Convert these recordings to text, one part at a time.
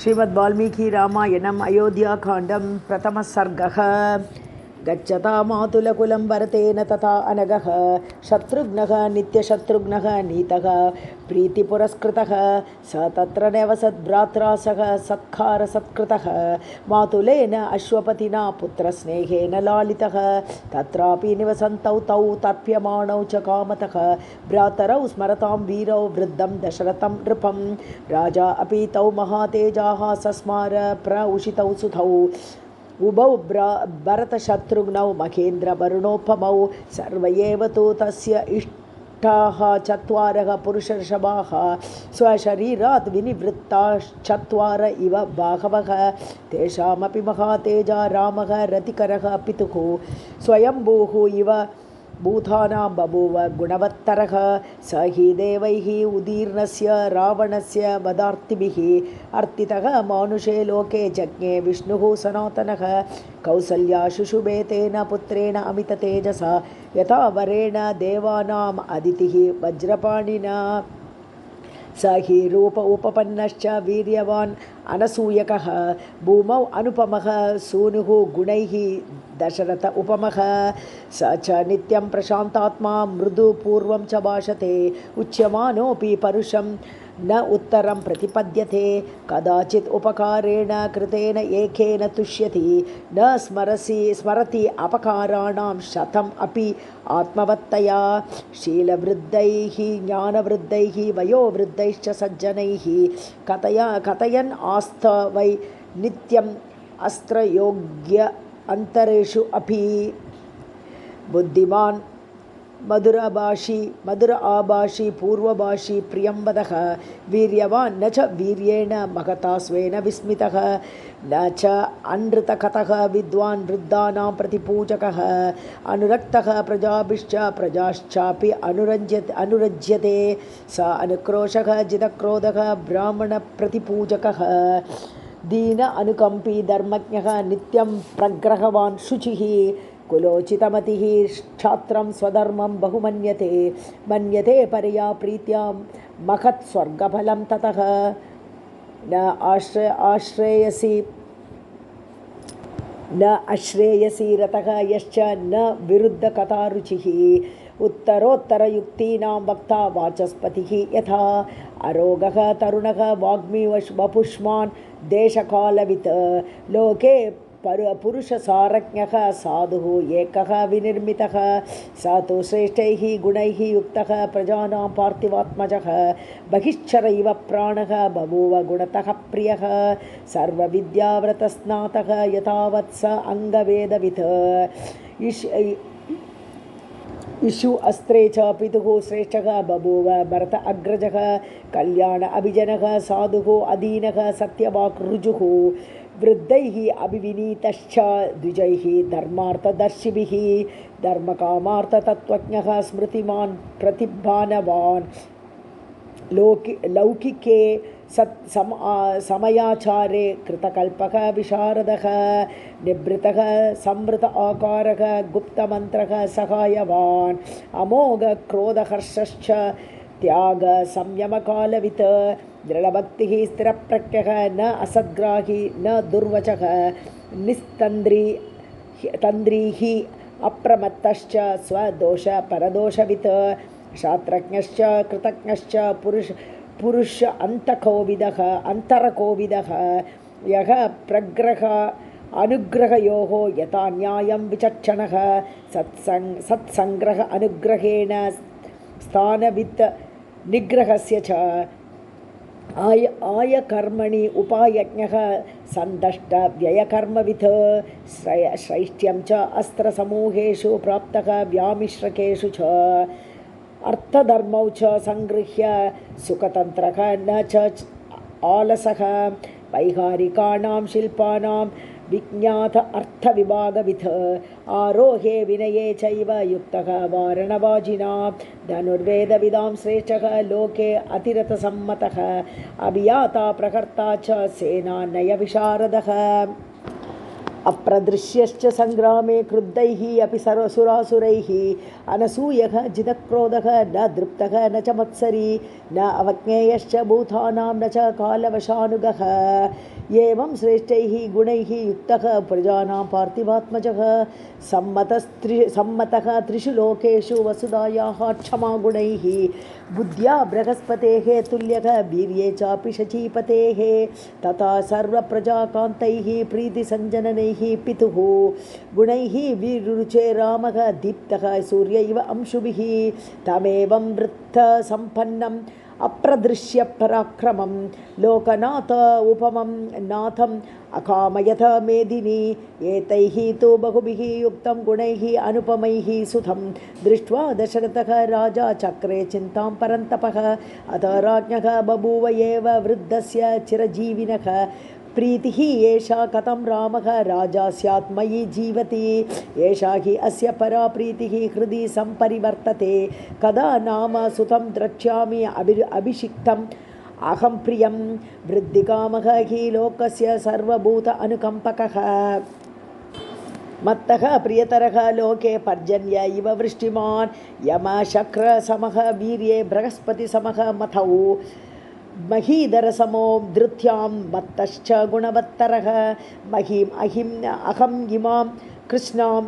श्रीमद् वाल्मीकि रामायणम् अयोध्याकाण्डं प्रथमः सर्गः। गच्छता मातुलकुलं भरतेन तथा अनघः शत्रुघ्नः नित्यशत्रुघ्नः नीतः प्रीतिपुरस्कृतः स तत्र न्यवसद्भ्रात्रा सह सत्कारसत्कृतः मातुलेन अश्वपतिना पुत्रस्नेहेन लालितः तत्रापि निवसन्तौ तौ तर्प्यमाणौ च कामतः भ्रातरौ स्मरतां वीरौ वृद्धं दशरथं नृपं राजा अपि तौ महातेजाः सस्मार प्रउषितौ सुतौ उभौ भरतशत्रुघ्नौ महेन्द्रवरुणोपमौ सर्व एव तु तस्य इष्टाः चत्वारः पुरुषर्षभाः स्वशरीरात् विनिवृत्ताश्चत्वार इव बाहवः तेषामपि महातेजा रामः रतिकरः पितुः स्वयंभूः इव भूतानां बभूव गुणवत्तरः स हि देवैः उदीर्णस्य रावणस्य वधार्तिभिः अर्तितः मानुषे लोके जज्ञे विष्णुः सनातनः कौसल्या शुशुभे तेन पुत्रेण अमिततेजसा यथा वरेण देवानाम् अदितिः वज्रपाणिना स हि रूप उपपन्नश्च वीर्यवान् अनसूयकः भूमौ अनुपमः सूनुः गुणैः दशरथ उपमः स च नित्यं प्रशान्तात्मा मृदु पूर्वं च भाषते उच्यमानोऽपि परुषं न उत्तरं प्रतिपद्यते कदाचित् उपकारेण कृतेन एकेन तुष्यति न स्मरति अपकाराणां शतम् अपि आत्मवत्तया शीलवृद्धैः ज्ञानवृद्धैः वयोवृद्धैश्च सज्जनैः कथयन् आस्त वै नित्यम् अस्त्रयोग्य अन्तरेषु अपि बुद्धिमान् मधुर आभाषी पूर्वभाषी प्रियंवदः वीर्यवान् न च वीर्येण महता स्वेन विस्मितः न च अनृतकथः विद्वान् वृद्धानां प्रतिपूजकः अनुरक्तः प्रजाभिश्च प्रजाश्चापि अनुरज्यते स अनुक्रोशः जितक्रोधः ब्राह्मणप्रतिपूजकः दीन अनुकंपी धर्मज्ञः नित्यं प्रग्रहवान् शुचिः कुलोचितमतिः क्षात्रं स्वधर्मं बहुमन्यते परया प्रीत्या महत् स्वर्गफलं ततः न आश्रेयसी रतः यश्च न विरुद्धकथारुचिः उत्तरोत्तरयुक्तीनां वक्ता वाचस्पतिः यथा अरोगः तरुणः वाग्मी वपुष्मान् देशकालवित् लोके पुरुषसारज्ञः साधुः एकः विनिर्मितः स तु श्रेष्ठैः गुणैः युक्तः प्रजानां पार्थिवात्मजः बहिश्चर इव प्राणः बभूव गुणतः प्रियः सर्वविद्याव्रतस्नातः यथावत् स अङ्गवेदवित् इषु अस्त्रे च पितुः श्रेष्ठः बभूव भरत अग्रजः कल्याण अभिजनः साधुः अधीनः सत्यवाक् ऋजुः वृद्धैः अभिविनीतश्च द्विजैः धर्मार्थदर्शिभिः धर्मकामार्थतत्त्वज्ञः स्मृतिमान् प्रतिभानवान् लौकिके समयाचारे कृतकल्पः विशारदः निवृतः संवृत आकारः गुप्तमन्त्रः सहायवान् अमोघ क्रोधहर्षश्च त्याग संयमकालवित् दृढभक्तिः स्थिरप्रज्ञः न असद्ग्राही न दुर्वचः तन्द्रीः अप्रमत्तश्च स्वदोष परदोषवित् शास्त्रज्ञश्च कृतज्ञश्च पुरुष अन्तरकोविदः यः प्रग्रह अनुग्रहयोः यथा न्यायं विचक्षणः सत्संग्रह अनुग्रहेण स्थानवित् निग्रहस्य च आयकर्मणि उपायज्ञः सन्दष्ट व्ययकर्मवित् श्रैष्ठ्यं च अस्त्रसमूहेषु प्राप्तः व्यामिश्रकेषु च अर्थधर्मौ च संगृह्य सुखतन्त्रः न च आलसः वैहारिकाणां शिल्पानां विज्ञात अर्थविभागवित् आरोहे विनये चैव युक्तः वारणवाजिनां धनुर्वेदविदां श्रेष्ठः लोके अतिरथसम्मतः अभियाता प्रकर्ता च सेनानयविशारदः अप्रदृश्यश्च संग्रामे क्रुद्धैः अपि सुरासुरैः अनसूयः जितक्रोधः न दृप्तः न च मत्सरी न अवज्ञेयश्च भूतानां न च कालवशानुगः एवं श्रेष्ठैः गुणैः युक्तः प्रजानां पार्थिवात्मजः सम्मतः त्रिषु लोकेषु वसुधायाः क्षमागुणैः बुद्ध्या बृहस्पतेः तुल्यः वीर्ये चापि शचीपतेः तथा सर्वप्रजाकान्तैः प्रीतिसञ्जननैः पितुः गुणैः विरुचे रामः दीप्तः सूर्य इव अंशुभिः तमेवं वृत्तसम्पन्नम् अप्रदृश्य पराक्रमं लोकनाथ उपमं नाथम् अकामयथ मेदिनी एतैः तु बहुभिः युक्तं गुणैः अनुपमैः सुतं दृष्ट्वा दशरथः राजा चक्रे चिन्तां परन्तपः अथ राज्ञः बभूव एव वृद्धस्य चिरजीविनः प्रीतिः एषा कथं रामः राजा स्यात् मयि जीवति एषा हि अस्य परा प्रीतिः हृदि सम्परिवर्तते कदा नाम सुतं द्रक्ष्यामि अभिषिक्तम् अहं प्रियं वृद्धिकामः हि लोकस्य सर्वभूत अनुकम्पकः मत्तः प्रियतरः लोके पर्जन्य इव वृष्टिमान् यमशक्रसमः वीर्ये बृहस्पतिसमः मथौ महीधरसमो धृत्यां मत्तश्च गुणवत्तरः महीम् अहम् इमां कृष्णाम्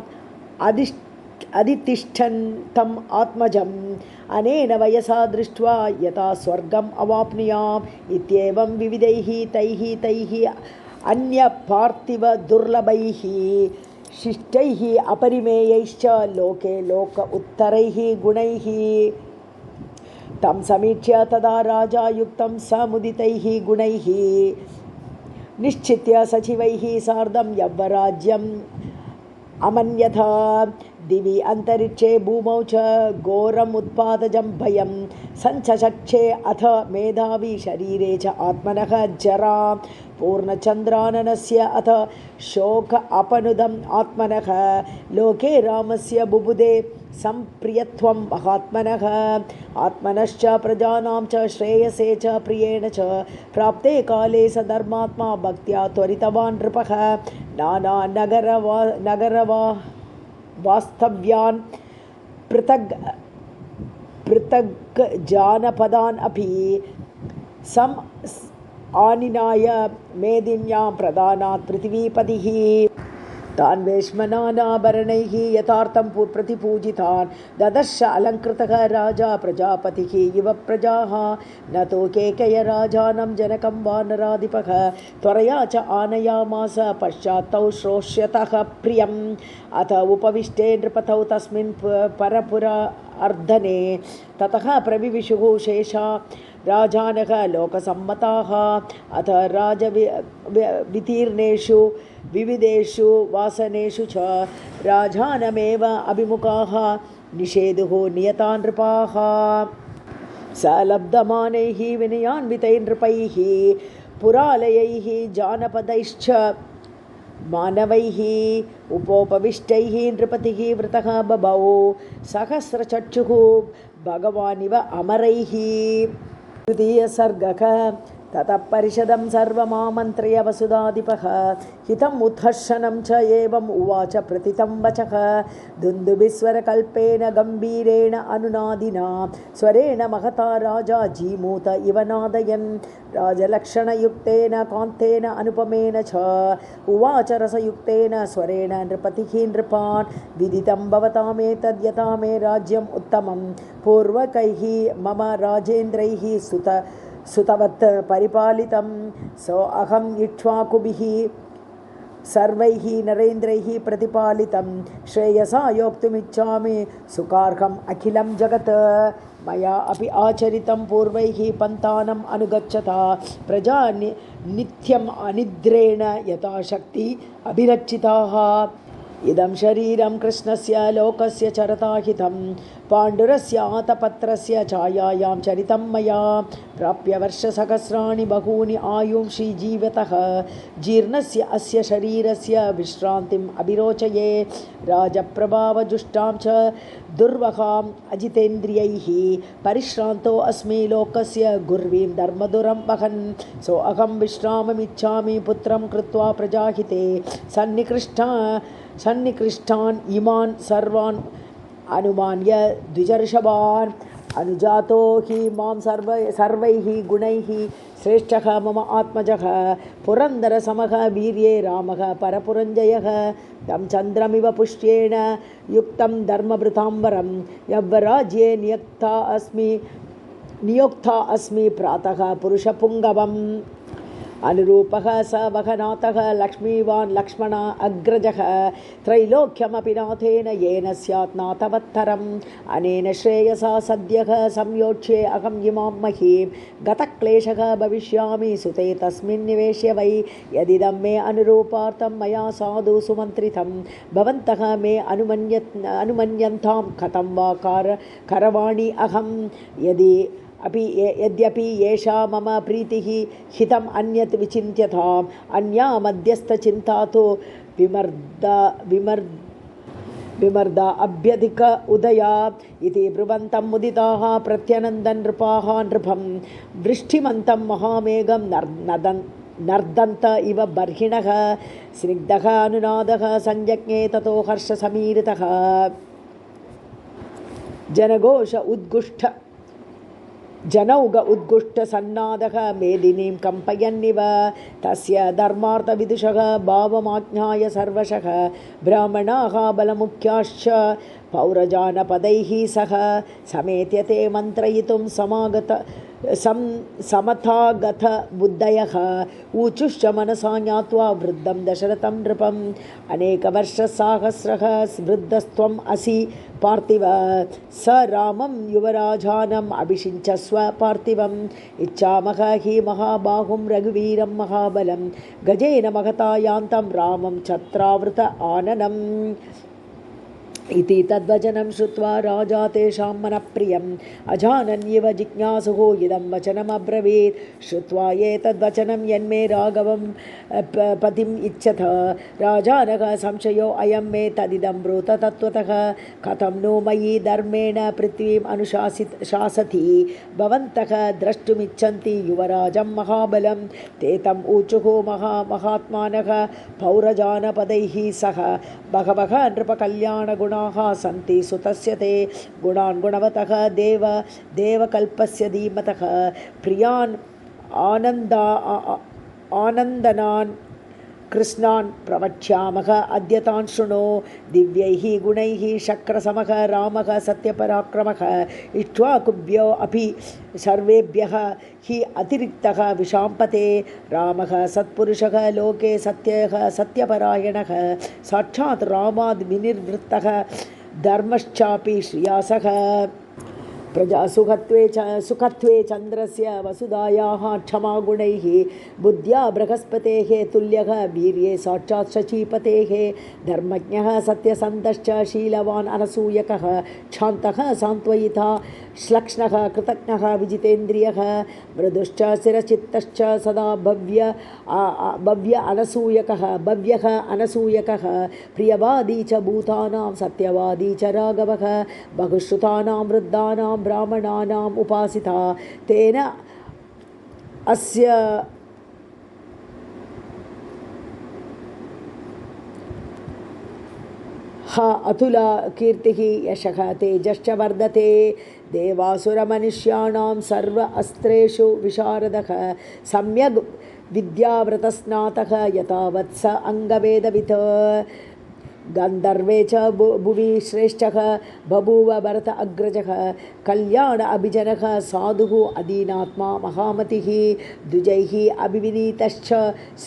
अधितिष्ठन्तम् आत्मजम् अनेन वयसा दृष्ट्वा यथा स्वर्गम् अवाप्नुयाम् इत्येवं विविधैः तैः अन्यपार्थिवदुर्लभैः शिष्टैः अपरिमेयैश्च लोके लोक उत्तरैः गुणैः तं समीक्ष्य तदा राजा युक्तं समुदितैः गुणैः निश्चित्य सचिवैः सार्धं यव्वराज्यम् अमन्यथा दिवि अंतरिक्षे भूमौ च घोरम् उत्पादजं भयं संचक्षे अथ मेधावी शरीरे च आत्मनः जरा पूर्णचन्द्राननस्य अथ शोक अपनुदम् आत्मनः लोके रामस्य बुबुधे संप्रियत्वं महात्मनः आत्मनश्च प्रजानां च श्रेयसे च प्रियेण च प्राप्ते काले स धर्मात्मा भक्त्या त्वरितवान् नृपः नाना नगरवास्तव्यान् पृथग् जानपदान् अपि सम् आनिनाय मेदिन्यां प्रदानात् पृथिवीपतिः तान् वेश्मनानाभरणैः यथार्थं प्रतिपूजितान् ददर्श अलङ्कृतः राजा प्रजापतिः इव प्रजाः न तो केकय राजानं जनकं वानराधिपः त्वरया च आनयामास पश्चात्तौ श्रोष्यतः प्रियम् अथ उपविष्टे नृपतौ तस्मिन् परपुरा अर्धने ततः प्रविविशुः शेषा राजानः लोकसम्मताः अथ राजवितीर्णेषु विविधेषु वासनेषु च राजानमेव अभिमुखाः निषेधुः नियता नृपाः स लब्धमानैः विनयान्वितैर्नृपैः पुरालयैः जानपदैश्च मानवैः उपोपविष्टैः नृपतिः वृतः बभौ सहस्रचक्षुः भगवानिव अमरैः द्वितीय सर्गः ततः परिषदं सर्वमामन्त्र्य वसुधाधिपः हितम् उत्हर्षणं च एवम् उवाच प्रतितं वचः दुन्दुभिस्वरकल्पेन गम्भीरेण अनुनादिना स्वरेण महता राजा जीमूत इव नादयन् राजलक्षणयुक्तेन कान्तेन अनुपमेन च उवाच रसयुक्तेन स्वरेण नृपतिः नृपान् विदितं भवतामेतद्यथा मे राज्यम् उत्तमं पूर्वकैः मम राजेन्द्रैः सुतवत् परिपालितं सो अहम् इक्ष्वाकुभिः सर्वैः नरेन्द्रैः प्रतिपालितं श्रेयसा योक्तुमिच्छामि सुखार्हम् अखिलं जगत् मया अपि आचरितं पूर्वैः पन्थानम् अनुगच्छता प्रजा नित्यम् अनिद्रेण यथाशक्ति अभिरक्षिताः इदं शरीरं कृष्णस्य लोकस्य चरताहितं पाण्डुरस्य आतपत्रस्य छायायां चरितं मया प्राप्य वर्षसहस्राणि बहूनि आयुंषि जीवतः जीर्णस्य अस्य शरीरस्य विश्रान्तिम् अभिरोचये राजप्रभावजुष्टां च दुर्वहाम् अजितेन्द्रियैः परिश्रान्तो अस्मि लोकस्य गुर्वीं धर्मदुरं वहन् सो अहं विश्राममिच्छामि पुत्रं कृत्वा प्रजाहिते सन्निकृष्टान् इमान् सर्वान् अनुमान्य द्विजर्षभान् अनुजातो हि मां सर्वैः गुणैः श्रेष्ठः मम आत्मजः पुरन्दरसमः वीर्ये रामः परपुरञ्जयः तं चन्द्रमिव पुष्येण युक्तं धर्मभृताम्बरं यव्वराज्ये नियोक्ता अस्मि प्रातः पुरुषपुङ्गवम् अनुरूपः स वहनाथः लक्ष्मीवान् लक्ष्मण अग्रजः त्रैलोक्यमपि नाथेन येन स्यात् नाथवत्तरम् अनेन श्रेयसा सद्यः संयोक्ष्ये अहम् इमां महीं गतक्लेशः भविष्यामि सुते तस्मिन् निवेश्य वै यदिदं मे अनुरूपार्थं मया साधु सुमन्त्रितं भवन्तः मे अनुमन्यन्तां कथं वा करवाणि अहं यद्यपि एषा मम प्रीतिः हितम् अन्यत् विचिन्त्यताम् अन्या मध्यस्थचिन्ता तु विमर्दा अभ्यधिक उदया इति ब्रुवन्तं मुदिताः प्रत्यनन्दन् नृपाः नृपं वृष्टिमन्तं महामेघं नर्दन्त इव बर्हिणः स्निग्धः अनुनादः संजज्ञे ततो हर्षसमीरितः जनौघ उद्गुष्टसन्नादः मेदिनीं कम्पयन्निव तस्य धर्मार्थविदुषः भावमाज्ञाय सर्वशः ब्राह्मणाः बलमुख्याश्च पौरजानपदैः सह समेत्यते मन्त्रयितुं समथागत बुद्धयः ऊचुश्च मनसा ज्ञात्वा वृद्धं दशरथं नृपम् अनेकवर्षसाहस्रः वृद्धस्त्वम् असि पार्थिव स रामं युवराजानम् अभिषिञ्चस्व पार्थिवम् इच्छामः हि महाबाहुं रघुवीरं महाबलं गजेन महता यान्तं रामं छत्रावृत आननम् इति तद्वचनं श्रुत्वा राजा तेषां मनःप्रियम् अजानन्येव जिज्ञासुः इदं वचनमब्रवीत् श्रुत्वा एतद्वचनं यन्मे राघवं पतिम् इच्छत राजानः संशयो अयं मे तदिदं ब्रूत तत्त्वतः कथं नो मयि धर्मेण पृथ्वीम् अनुशासति भवन्तः द्रष्टुमिच्छन्ति युवराजं महाबलं ते तम् ऊचुः महात्मानः पौरजानपदैः सह बहवः नृपकल्याणगुणाः सन्ति सुतस्य ते गुणान् गुणवतः देवकल्पस्य धीमतः प्रियान् आनन्दनान् कृष्णान् प्रवक्ष्यामः अद्यतान् शृणु दिव्यैः गुणैः शक्रसमः रामः सत्यपराक्रमः इक्ष्वाकुभ्यो अपि सर्वेभ्यः हि अतिरिक्तः विशाम्पते रामः सत्पुरुषः लोके सत्यपरायणः साक्षात् रामाद् विनिर्वृत्तः धर्मश्चापि श्रियासः सुखत्वे चन्द्रस्य वसुधायाः क्षमागुणैः बुद्ध्या बृहस्पतेः तुल्यः वीर्ये साक्षात् शचीपतेः धर्मज्ञः सत्यसन्धश्च शीलवान् अनसूयकः क्षान्तः सान्त्वयिता श्लक्ष्णः कृतज्ञः विजितेन्द्रियः मृदुश्च स्थिरचित्तश्च सदा भव्यः अनसूयकः प्रियवादी च भूतानां सत्यवादी च राघवः बहुश्रुतानां वृद्धानां ब्राह्मणानाम् उपासिता तेन अस्य अतुला कीर्तिः यशः तेजश्च वर्धते देवासुरमनुष्याणां सर्व अस्त्रेषु विशारदः सम्यग् विद्याव्रतस्नातः यथावत् स अङ्गवेदवित् गन्धर्वे च भुवि श्रेष्ठः बभूव भरत अग्रजः कल्याण अभिजनः साधुः अधीनात्मा महामतिः द्विजैः अभिविनीतश्च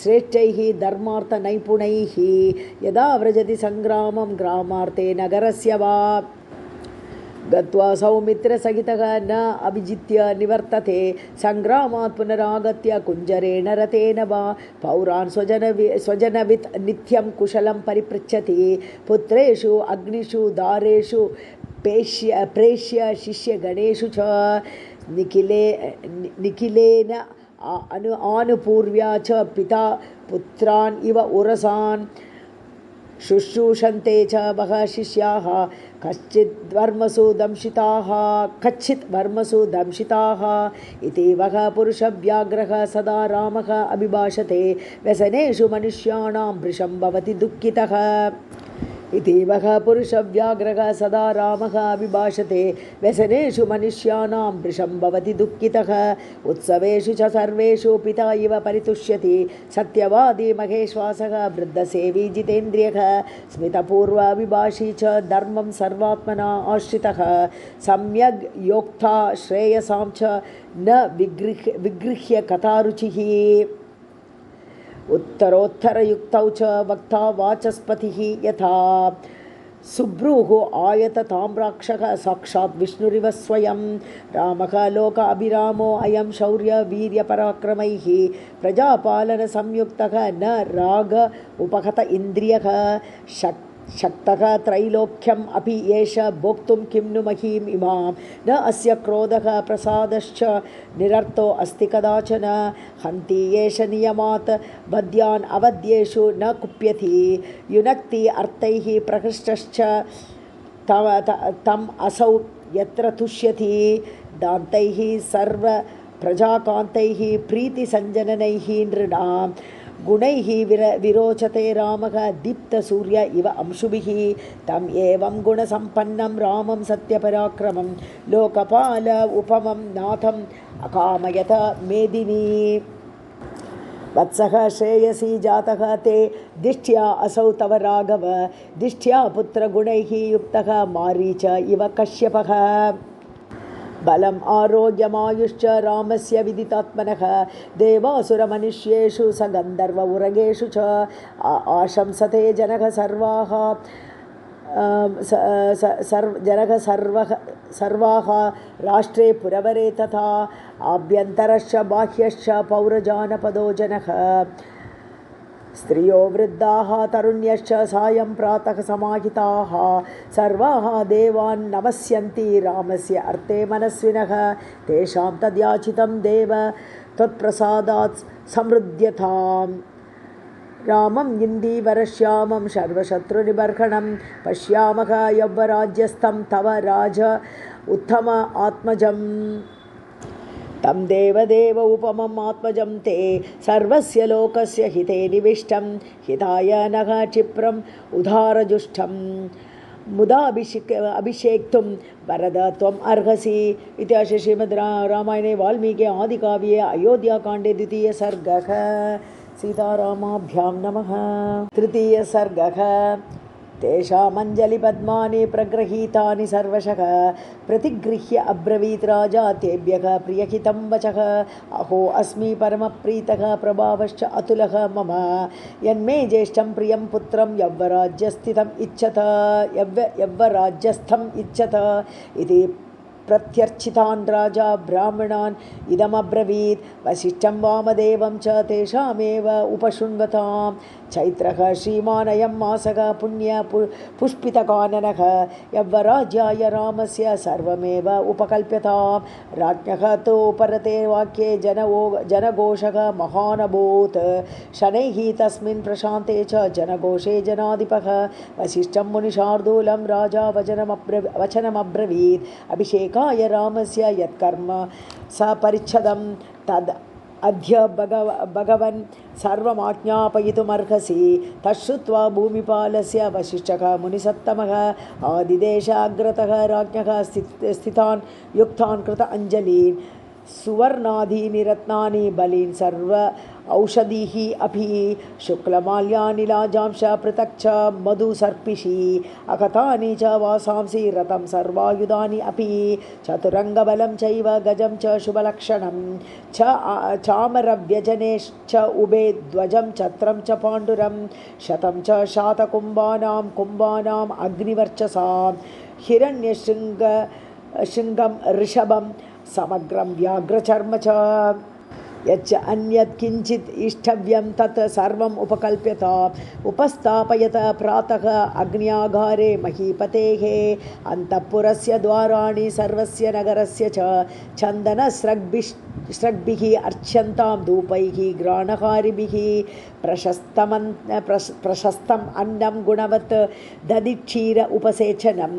श्रेष्ठैः धर्मार्थनैपुणैः यदा व्रजति सङ्ग्रामं ग्रामार्थे नगरस्य वा गत्वा सौमित्रसहितः न अभिजित्य निवर्तते सङ्ग्रामात् पुनरागत्य कुञ्जरेण रतेन वा पौरान् स्वजनवित् नित्यं कुशलं परिपृच्छति पुत्रेषु अग्निषु दारेषु प्रेष्य शिष्यगणेषु च निखिलेन आनुपूर्व्या च पिता पुत्रान् इव उरसान् शुश्रूषन्ते च बहवः शिष्याः कच्चित् वर्मसु दंशिताः इति वः पुरुषव्याघ्रः सदा रामः अभिभाषते व्यसनेषु मनुष्याणां वृषं भवति दुःखितः इति वः पुरुषव्याघ्रः सदा रामः अभिभाषते व्यसनेषु मनुष्याणां वृषं भवति दुःखितः उत्सवेषु च सर्वेषु पिता इव परितुष्यति सत्यवादी महेश्वासः वृद्धसेवी जितेन्द्रियः स्मितपूर्वाभिभाषी च धर्मं सर्वात्मना आश्रितः सम्यग् योक्ता श्रेयसां च न विगृह्य कथारुचिः उत्तरोत्तरयुक्तौ च वक्ता वाचस्पतिः यथा सुब्रूः आयत ताम्राक्षः साक्षात् विष्णुरिव स्वयं रामः लोक अभिरामो अयं शौर्य वीर्यपराक्रमैः प्रजापालनसंयुक्तः न राग उपहत इन्द्रियः शक्तः त्रैलोक्यम् अपि एष भोक्तुं किं नु महीम् इमां न अस्य क्रोधः प्रसादश्च निरर्थो अस्ति कदाचन हन्ति एष नियमात् बद्यान् अवध्येषु न कुप्यति युनक्ति अर्थैः प्रकृष्टश्च तम् असौ यत्र तुष्यति दान्तैः सर्व प्रजाकान्तैः प्रीतिसञ्जननैः नृणाम् गुणैः विरोचते रामः दीप्तसूर्य इव अंशुभिः तम् एवं गुणसम्पन्नं रामं सत्यपराक्रमं लोकपाल उपमं नाथम् अकामयत मेदिनी वत्सः श्रेयसी जातः ते दिष्ट्या असौ तव राघव दिष्ट्या पुत्रगुणैः युक्तः मारीच इव कश्यपः बलम् आरोग्यमायुश्च रामस्य विदितात्मनः देवासुरमनुष्येषु स गन्धर्व उरगेषु च आशंसते जनः सर्वाः राष्ट्रे पुरवरे तथा आभ्यन्तरश्च बाह्यश्च पौरजानपदो जनः स्त्रियो वृद्धाः तरुण्यश्च सायं प्रातः समाहिताः सर्वाः देवान् नमस्यन्ति रामस्य अर्थे मनस्विनः तेषां तद्याचितं देव त्वत्प्रसादात् समृद्ध्यताम् रामं इन्दीवरश्यामं सर्वशत्रुनिबर्हणं पश्यामः यौवराज्यस्थं तव राज उत्तम आत्मजम् तं देवदेव उपमम् आत्मजं ते सर्वस्य लोकस्य हिते निविष्टं हिताय नः क्षिप्रम् उदारजुष्टं मुदा अभिषेक्तुं वरद त्वम् अर्हसि इति श्रीमद् रामायणे वाल्मीकि आदिकाव्ये अयोध्याकाण्डे द्वितीयः सर्गः सीतारामाभ्यां नमः। तृतीयः सर्गः तेषामञ्जलिपद्मानि प्रगृहीतानि सर्वशः प्रतिगृह्य अब्रवीत् राजा तेभ्यः प्रियहितं वचः अहो अस्मि परमप्रीतः प्रभावश्च अतुलः मम यन्मे ज्येष्ठं प्रियं पुत्रं यौवराज्यस्थितम् यौवराज्यस्थम् इच्छत इति प्रत्यर्चितान् राजा ब्राह्मणान् इदमब्रवीत् वसिष्ठं वामदेवं च तेषामेव उपशृण्वताम् चैत्रः श्रीमानयं मासः पुण्य पुष्पितकाननः यौवराज्याय रामस्य सर्वमेव उपकल्प्यताम् राज्ञः तु परते वाक्ये जनघोषः महानभूत् शनैः तस्मिन् प्रशान्ते च जनघोषे जनाधिपः वसिष्ठं मुनिशार्दूलं राजा वचनमब्रवीत् अभिषेकाय रामस्य यत्कर्म स परिच्छदं तद् अद्य भगवन् सर्वमाज्ञापयितुमर्हसि तच्छ्रुत्वा भूमिपालस्य वसिष्ठः मुनिसत्तमः आदिदेशाग्रतः राज्ञः स्थितान् युक्तान् कृत अञ्जलीन् सुवर्णादीनि रत्नानि बलीन् सर्व औषधीः अपि शुक्लमाल्यानि लाजांश पृथक् च मधुसर्पिषि अकथानि च वासांसि रथं सर्वायुधानि अपि चतुरङ्गबलं चैव गजं च शुभलक्षणं च चामरव्यजनेश्च उभे ध्वजं छत्रं च पाण्डुरं शतं च शातकुम्भानाम् अग्निवर्चसां हिरण्यशृङ्गं ऋषभं समग्रं व्याघ्रचर्म च यच्च अन्यत् किञ्चित् इष्टव्यं तत् सर्वम् उपस्थापयत प्रातः अग्न्यागारे महीपतेः अन्तःपुरस्य द्वाराणि सर्वस्य नगरस्य च चन्दनस्रग्भिः अर्च्यन्तां धूपैः घ्राणहारिभिः प्रशस्तम् अन्नं गुणवत् दधिक्षीर उपसेचनं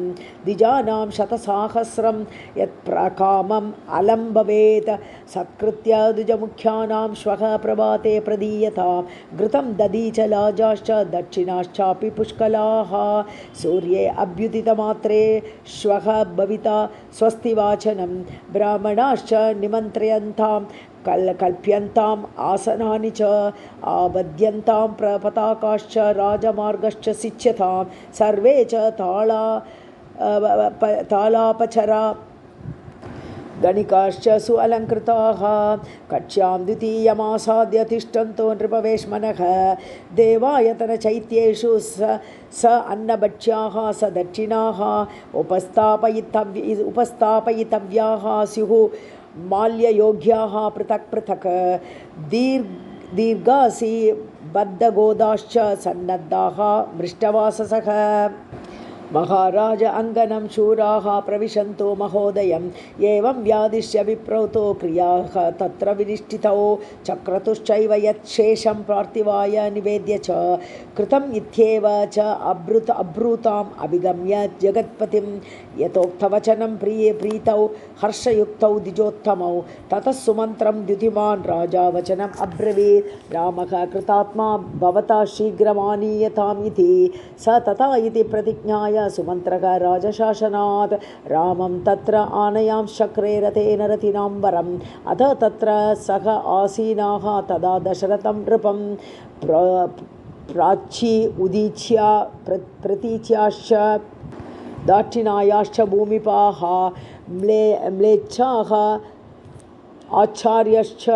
द्विजानां शतसाहस्रं यत् प्रकामम् अलं भवेत् सत्कृत्य द्विजमुख्यानां श्वः प्रभाते प्रदीयतां घृतं दधी च लाजाश्च दक्षिणाश्चापि पुष्कलाः सूर्ये अभ्युदितमात्रे श्वः भविता स्वस्तिवाचनं ब्राह्मणाश्च निमन्त्रयन्तां कल्प्यन्ताम् आसनानि च आबध्यन्तां पताकाश्च राजमार्गश्च सिच्यतां सर्वे च तालापचरा गणिकाश्च सुअलङ्कृताः कक्ष्यां द्वितीयमासाद्य तिष्ठन्तो नृपवेश्मनः देवायतनचैत्येषु स अन्नभक्ष्याः स दक्षिणाः उपस्थापयितव्याः स्युः माल्ययोग्याः पृथक् पृथक् दीर्घासि बद्धगोदाश्च सन्नद्धाः मृष्टवाससः महाराज अङ्गनं शूराः प्रविशन्तो महोदयम् एवं व्यादिश्य विप्रौतो क्रियाः तत्र विनिष्ठितौ चक्रतुश्चैव यच्छेषं पार्थिवाय निवेद्य च कृतम् इत्येव च अब्रूताम् अभिगम्य जगत्पतिं यथोक्तवचनं प्रीतौ हर्षयुक्तौ द्विजोत्तमौ ततः सुमन्त्रं द्युतिमान् राजा वचनम् अब्रवीत् रामः कृतात्मा भवता शीघ्रमानीयताम् इति स तथा इति प्रतिज्ञाय सुमन्त्रः राजशासनात् रामं तत्र आनयां शक्रे रथेन रथिनाम्बरम् अथ तत्र सह आसीनाः तदा दशरथं नृपं प्राची उदीच्या प्रतीच्याश्च दाक्षिणायाश्च भूमिपाः म्लेच्छाः आचार्यश्च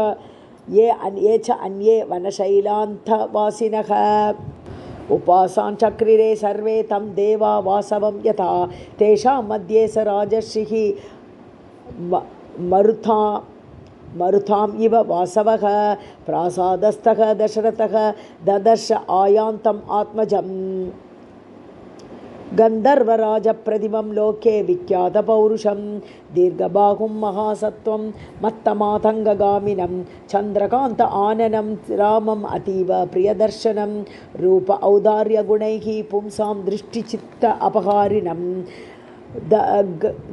ये च अन्ये वनशैलान्तवासिनः उपासान् चक्रिरे सर्वे तं देवा वासवं यथा तेषां मध्ये स राजर्षिः मरुताम् इव वासवः प्रासादस्थः दशरथः ददर्श आयान्तम् आत्मजम् गन्धर्वराजप्रतिमं लोके विख्यातपौरुषं दीर्घबाहुं महासत्वं मत्तमातङ्गगामिनं चन्द्रकान्त आननं रामम् अतीव प्रियदर्शनं रूप औदार्यगुणैः पुंसां दृष्टिचित्त अपहारिणं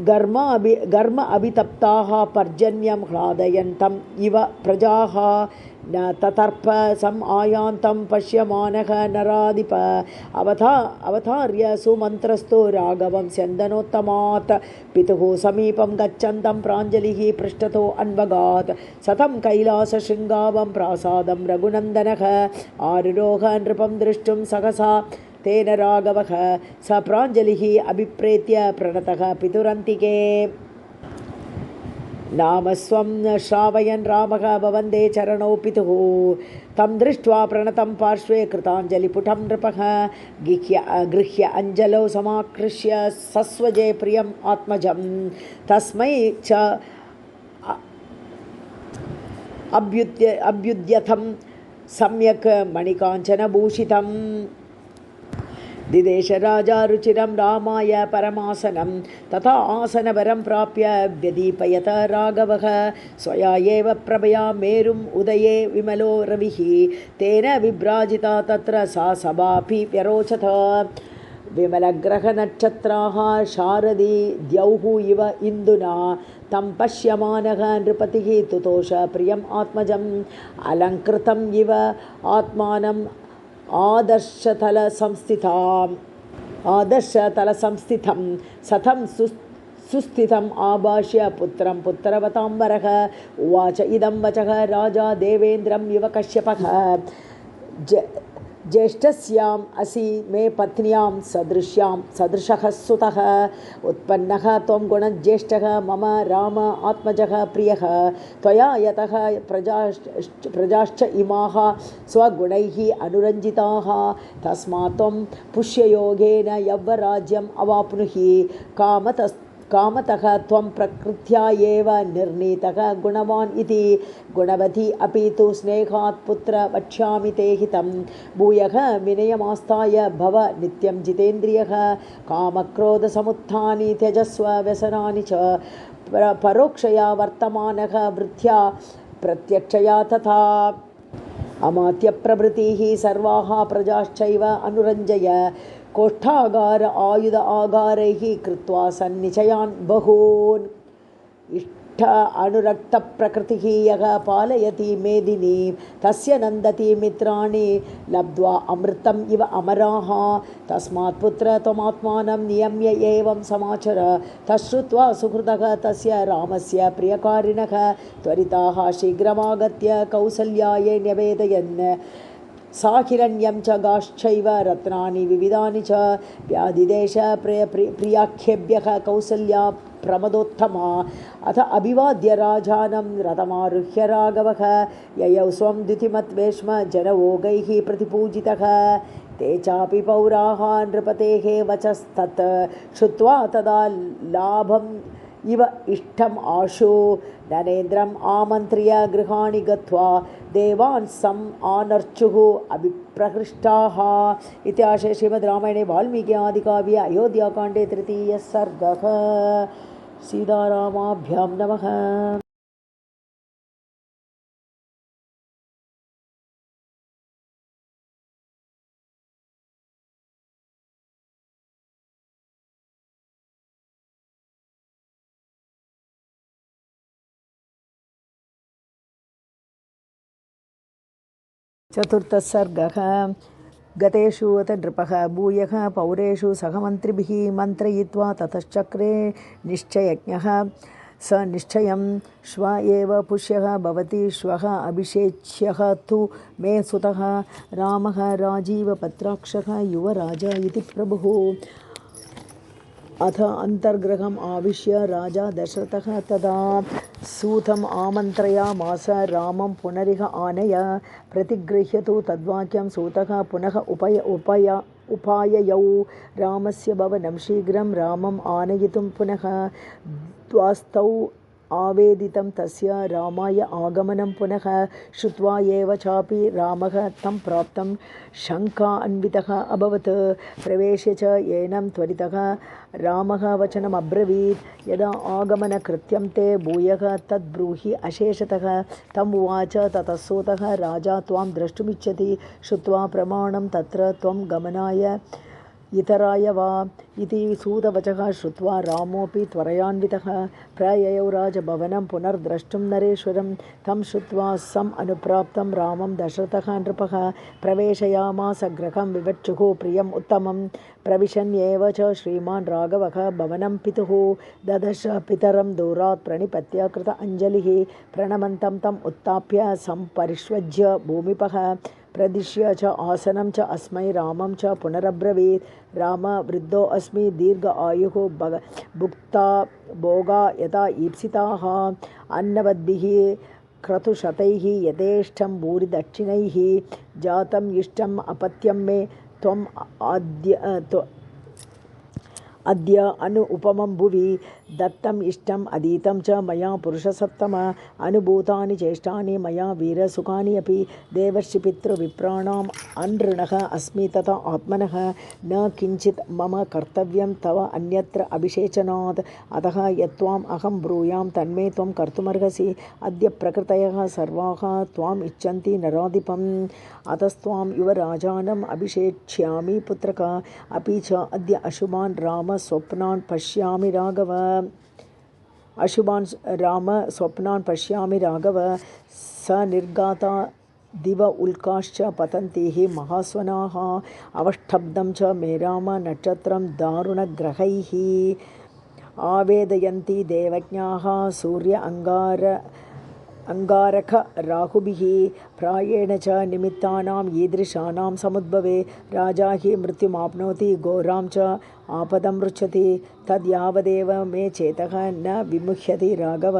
गर्म अभितप्ताः पर्जन्यं ह्लादयन्तम् इव प्रजाः न ततर्प सम आयान्तं पश्यमानः नराधिप अवतार्य सुमन्त्रस्तु राघवं स्यन्दनोत्तमात् पितुः समीपं गच्छन्तं प्राञ्जलिः पृष्ठतो अन्वगात् सतं कैलासशृङ्गावं प्रासादं रघुनन्दनः आरुरोह नृपं द्रष्टुं सहसा तेन राघवः स प्राञ्जलिः अभिप्रेत्य प्रणतः पितुरन्तिके नाम स्वं श्रावयन् रामः भवन्दे चरणौ पितुः तं दृष्ट्वा प्रणतं पार्श्वे कृताञ्जलिपुटं नृपः गृह्य अञ्जलौ समाकृष्य सस्वजे प्रियम् आत्मजं तस्मै च अभ्युद्यतं सम्यक् मणिकाञ्चनभूषितम् दिदेश राजा रुचिरं रामाय परमासनं तथा आसनवरं प्राप्य व्यदीपयत राघवः स्वया एव प्रभया मेरुम् उदये विमलो रविः तेन विभ्राजिता तत्र सा सभापि व्यरोचत विमलग्रहनक्षत्राः शारदी द्यौः इव इन्दुना तं पश्यमानः नृपतिः तुतोष प्रियम् आत्मजम् अलङ्कृतम् इव आत्मानम् आदर्शतलसंस्थितं सतं सुस्थितम् आभाष्य पुत्रं पुत्रवताम्बरः उवाच इदं वचः राजा देवेन्द्रम् इव कश्यपः ज्येष्ठस्याम् असि मे पत्न्यां सदृशः सुतः उत्पन्नः त्वं गुणज्येष्ठः मम राम आत्मजः प्रियः त्वया यतः प्रजाश्च इमाः स्वगुणैः अनुरञ्जिताः तस्मात् त्वं पुष्ययोगेन यौवराज्यम् अवाप्नुहि कामतः त्वं प्रकृत्या एव निर्णीतः गुणवान् इति गुणवती अपि तु स्नेहात् पुत्र वक्ष्यामि ते हितं भूयः विनयमास्ताय भव नित्यं जितेन्द्रियः कामक्रोधसमुत्थानि त्यजस्व व्यसनानि च परोक्षया वर्तमानः वृद्ध्या प्रत्यक्षया तथा अमात्यप्रभृतिः सर्वाः प्रजाश्चैव अनुरञ्जय कोष्ठागार आयुध आगारैः कृत्वा सन्निचयान् बहून् इष्ट अनुरक्तप्रकृतिः यः पालयति मेदिनी तस्य नन्दति मित्राणि लब्ध्वा अमृतम् इव अमराः तस्मात् पुत्र त्वमात्मानं नियम्य एवं समाचर तच्छ्रुत्वा सुहृदः तस्य रामस्य प्रियकारिणः त्वरिताः शीघ्रमागत्य कौसल्यायै न्यवेदयन् सा हिरण्यं च गाश्चैव रत्नानि विविधानि च व्याधिदेश प्रियाख्येभ्यः कौसल्या प्रमदोत्तमा अथ अभिवाद्य राजानं रथमारुह्य राघवः ययौ स्वं द्युतिमत्वेश्म जनवोगैः प्रतिपूजितः ते चापि पौराः नृपतेः वचस्तत् श्रुत्वा तदा लाभम् इव इष्टम् आशु नरेन्द्रम् आमन्त्र्य गृहाणि गत्वा देवान् सम् आनर्चुः अभिप्रहृष्टाः इत्याशे श्रीमद् रामायणे वाल्मीकि आदिकाव्ये अयोध्याकाण्डे 3 सर्गः सीतारामाभ्यां नमः। चतुर्थः सर्गः गतेषु अथ नृपः भूयः पौरेषु सहमन्त्रिभिः मन्त्रयित्वा ततश्चक्रे निश्चयज्ञः स निश्चयं श्व एव पुष्यः भवति श्वः अभिषेच्यः तु मे सुतः रामः राजीवपत्राक्षः युवराज इति प्रभुः। अथ अन्तर्गृहम् आविश्य राजा दशरथः तदा सूतम् आमन्त्रयामास रामं पुनरिह आनय प्रतिगृह्यतु तद्वाक्यं सूतः पुनः उपाययौ रामस्य भवनं शीघ्रं रामम् आनयितुं पुनः द्वास्तौ आवेदितं तस्य रामाय आगमनं पुनः श्रुत्वा एव चापि रामः तं प्राप्तं शङ्कान्वितः अभवत् प्रवेश्य च येनं त्वरितः रामः वचनमब्रवीत् यदा आगमनकृत्यं ते भूयः तद्ब्रूहि अशेषतः तम् उवाच ततः सूतः राजा त्वां द्रष्टुमिच्छति श्रुत्वा प्रमाणं तत्र त्वं गमनाय इतराय वा इति सूतवचः श्रुत्वा रामोऽपि त्वरयान्वितः प्रययौ राजभवनं पुनर्द्रष्टुं नरेश्वरं तं श्रुत्वा सम् अनुप्राप्तं रामं दशरथः नृपः प्रवेशयामास गृहं विवक्षुः प्रियम् उत्तमं प्रविशन्येव च श्रीमान् राघवः भवनं पितुः ददश पितरं दूरात् प्रणिपत्य कृत अञ्जलिः प्रणमन्तं तम् उत्थाप्य सम्परिष्वज्य भूमिपः प्रदिश्य च आसनं च अस्मै रामं च पुनरब्रवीत् राम वृद्धो अस्मि दीर्घ आयुः भुक्ता भोगा यथा ईप्सिताः अन्नवद्भिः क्रतुशतैः यथेष्टं भूरिदक्षिणैः जातम् इष्टम् अपत्यं मे त्वम् अद्य अनु उपमं भुवि दत्तम् इष्टम् अधीतं च मया पुरुषसत्तम अनुभूतानि चेष्टानि मया वीरसुखानि अपि देवर्षिपितृविप्राणाम् अनृणः अस्मि तथा आत्मनः न किञ्चित् मम कर्तव्यं तव अन्यत्र अभिषेचनात् अतः यत्त्वाम् अहं ब्रूयां तन्मे त्वं कर्तुमर्हसि अद्य प्रकृतयः सर्वाः त्वाम् इच्छन्ति नराधिपम् अतस्त्वां युवराजानम् अभिषेक्ष्यामि पुत्रक अपि च अद्य अशुभान् राम स्वप्नान् पश्यामि राघव स निर्गाता दिव उल्काश्च पतन्तिः महास्वनाः अवष्टब्दं च मे राम नक्षत्रं दारुणग्रहैः आवेदयन्ति देवज्ञाः सूर्य अंगारक राहुभिः प्रायेण च निमित्तानां ईदृशानां समुद्भवे राजा हि मृत्युमाप्नोति घोरां च आपदं रुच्छति तद्यावदेव मे चेतः न विमुह्यति राघव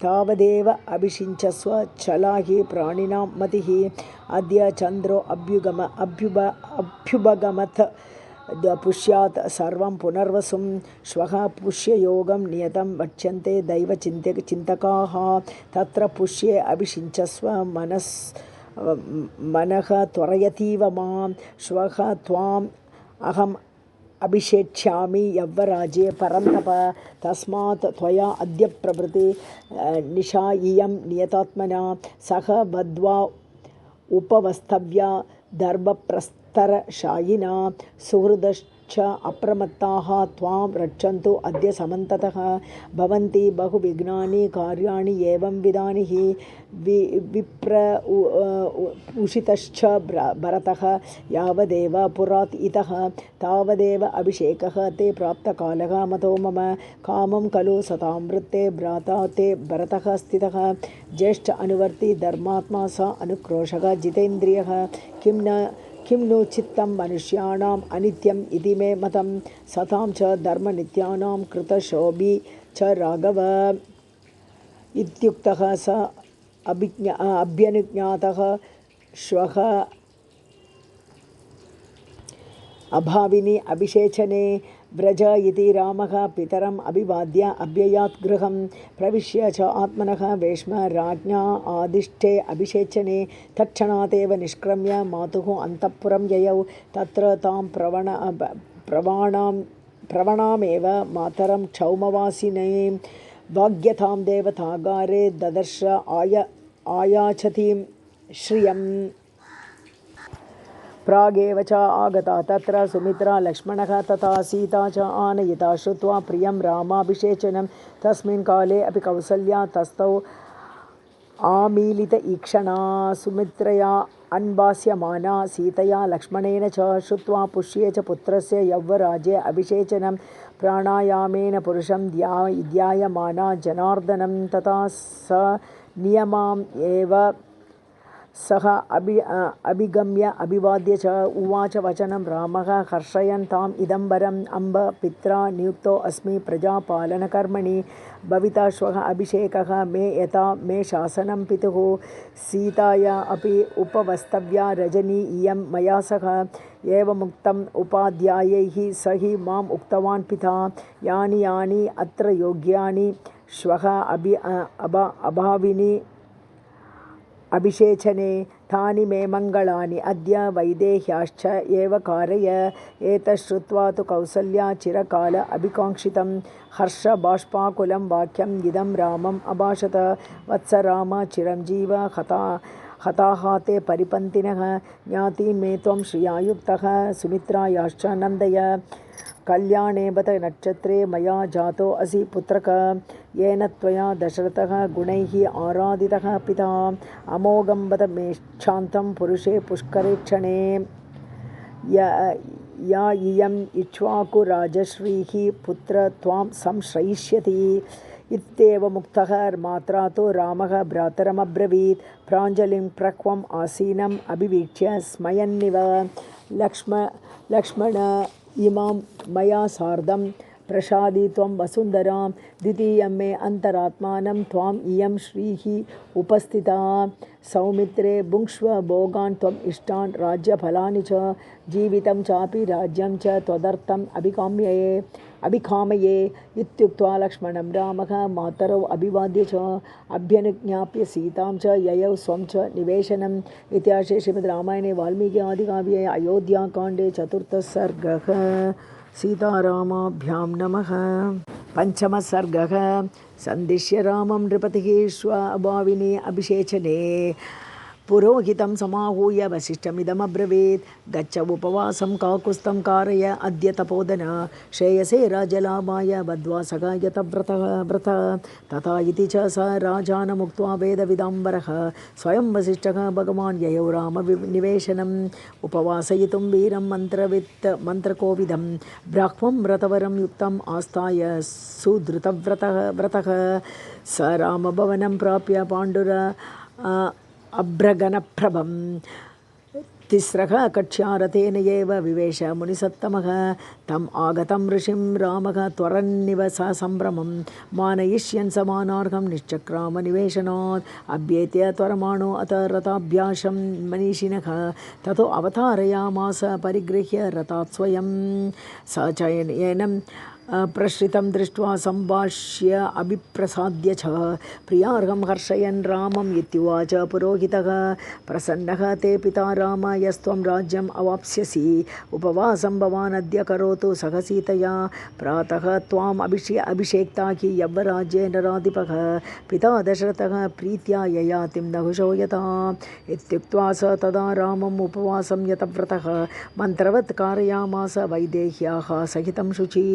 तावदेव अभिषिञ्चस्व चला हि प्राणिनां मतिः अद्य चन्द्रो अभ्युपगमत् पुष्यात् सर्वं पुनर्वसुं श्वः पुष्ययोगं नियतं वक्ष्यन्ते दैवचिन्तकाः तत्र पुष्ये अभिषिञ्चस्व मनः त्वरयतीव मां श्वः त्वाम् अहम् अभिषेक्ष्यामि यव्वराज्ये परन्तप तस्मात् त्वया अद्य प्रभृति निशा इयं नियतात्मना सह बद्ध्वा उपवस्तव्या दर्भप्रस्तरशायिना सुहृदश्च अप्रमत्ताः त्वां रक्षन्तु अद्य समन्ततः भवन्ति बहुविघ्नानि कार्याणि एवं विधानि हि विप्र उषितश्च भरतः यावदेव पुरात् इतः तावदेव अभिषेकः ते प्राप्तकालः मतो मम कामं खलु सतां वृत्ते भ्राता ते भरतः स्थितः ज्येष्ठ अनुवर्ती धर्मात्मा स अनुक्रोशः जितेन्द्रियः किं नु चित्तं मनुष्याणाम् अनित्यम् इति मे मतं सतां च धर्मनित्यानां कृतशोभी च राघव इत्युक्तः स अभ्यनुज्ञातः श्वः अभाविनी अभिषेचने व्रज इति रामः पितरम् अभिवाद्य अव्ययात् गृहं प्रविश्य च आत्मनः वेश्म राज्ञा आदिष्टे अभिषेचने तत्क्षणादेव निष्क्रम्य मातुः अन्तःपुरं ययौ तत्र तां प्रवणामेव मातरं क्षौमवासिनीं भाग्यतां देवतागारे ददर्श आयाचतीं श्रियम् प्रागेव च आगता तत्र सुमित्रा लक्ष्मणः तथा सीता च आनयिता श्रुत्वा प्रियं रामाभिषेचनं तस्मिन् काले अपि कौसल्या तस्थौ आमीलित ईक्षणा सुमित्रया अन्भास्यमाना सीतया लक्ष्मणेन च श्रुत्वा पुष्ये च पुत्रस्य यौवराज्ये अभिषेचनं प्राणायामेन पुरुषं ध्यायमाना जनार्दनं तथा स नियमाम् एव सः अभिगम्य अभिवाद्य च उवाच वचनं रामः हर्षयन् ताम् इदम्बरम् अम्ब पित्रा नियुक्तो अस्मि प्रजापालनकर्मणि भविता श्वः अभिषेकः मे यथा मे शासनं पितुः सीताया अपि उपवस्तव्या रजनी इयं मया सह एवमुक्तम् उपाध्यायैः स हि माम् उक्तवान् पिता यानि अत्र योग्यानि श्वः अभाविनी अभिषेचने तानि मे मङ्गलानि अद्य वैदेह्याश्च एव कारय एतत् श्रुत्वा तु कौसल्या चिरकाल अभिकाङ्क्षितं हर्षबाष्पाकुलं वाक्यम् इदं रामम् अभाषत वत्स राम चिरञ्जीव हताः ते परिपन्थिनः ज्ञातीन् मे त्वं श्रियायुक्तः सुमित्रायाश्च नन्दय कल्याणे बत नक्षत्रे मया जातो असि पुत्रक येन त्वया दशरथः गुणैः आराधितः पिता अमोघं बत मेच्छान्तं पुरुषे पुष्करे क्षणे या इयम् इक्ष्वाकुराजश्रीः पुत्र त्वां संश्रयिष्यति इत्येव मुक्तः मात्रा तु रामः भ्रातरमब्रवीत् प्राञ्जलिं प्रक्वम् आसीनम् अभिवीक्ष्य स्मयन्निव लक्ष्मण इमां मया सार्धं प्रसादी त्वं वसुन्धरां द्वितीयं मे अन्तरात्मानं त्वाम् इयं श्रीः उपस्थिता सौमित्रे भुङ्क्ष्व भोगान् त्वम् इष्टान् राज्यफलानि च जीवितं चापि राज्यं च त्वदर्थम् अभिकामये इत्युक्त्वा लक्ष्मणं रामः मातरौ अभिवाद्य च अभ्यनुज्ञाप्य सीतां च ययौ स्वं च निवेशनम् इतिहासे श्रीमद्रामायणे वाल्मीकि आदिकाव्ये अयोध्याकाण्डे 4th सर्गः सीतारामाभ्यां नमः। 5मः सर्गः सन्दिश्य रामं नृपतिः श्वाभाविनी अभिषेचने पुरोहितं समाहूय वसिष्ठमिदमब्रवीत् गच्छ उपवासं काकुस्तं कारय अद्य तपोधन श्रेयसे राजलाभाय बद्ध्वा सखायतव्रत तथा इति च स राजानमुक्त्वा वेदविदाम्बरः स्वयं वसिष्ठः भगवान् ययौ रामनिवेशनम् उपवासयितुं वीरं मन्त्रकोविदं ब्राह्मं व्रतवरं युक्तम् आस्थाय सुधृतव्रतः स रामभवनं प्राप्य पाण्डुर अभ्रगणप्रभं तिस्रः कक्ष्यारथेन एव विवेश मुनिसत्तमः तम् आगतं ऋषिं रामः त्वरन्निव स सम्भ्रमं मानयिष्यन् समानार्हं निश्चक्राम निवेशनात् अभ्येत्य त्वरमाणो अथ रथाभ्यासं मनीषिणः ततो अवतारयामास परिगृह्य रथात् स्वयं स चयनं प्रश्रितं दृष्ट्वा सम्भाष्य अभिप्रसाद्य च प्रियार्हं हर्षयन् रामम् इत्युवाच पुरोहितः प्रसन्नः ते पिता राम यस्त्वं राज्यम् अवाप्स्यसि उपवासं भवान् अद्य करोतु सह सीतया प्रातः त्वाम् अभिषेक्ता हि यव्वराज्येन नराधिपः पिता दशरथः प्रीत्या ययातिं नहुषो यथा इत्युक्त्वा स तदा रामम् उपवासं यतव्रतः मन्त्रवत् कारयामास वैदेह्याः सहितं शुचि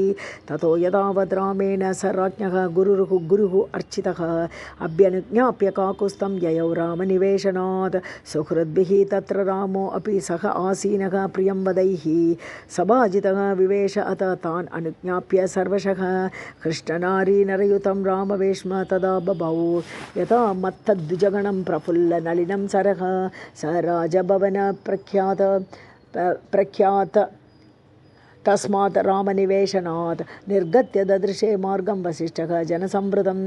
ततो यदावद् रामेण स राज्ञः गुरुः अर्चितः अभ्यनुज्ञाप्य काकुस्थं ययौ रामनिवेशनात् सुहृद्भिः तत्र रामो अपि सह आसीनः प्रियंवदैः सभाजितः विवेश अत तान् अनुज्ञाप्य सर्वशः कृष्णनारी नरयुतं रामवेश्म तदा बभौ यथा मत्तद्विजगणं प्रफुल्लनलिनं सरः स राजभवन प्रख्यात तस्मात् रामनिवेशनात् निर्गत्य ददृशे मार्गं वसिष्ठः जनसंवृतं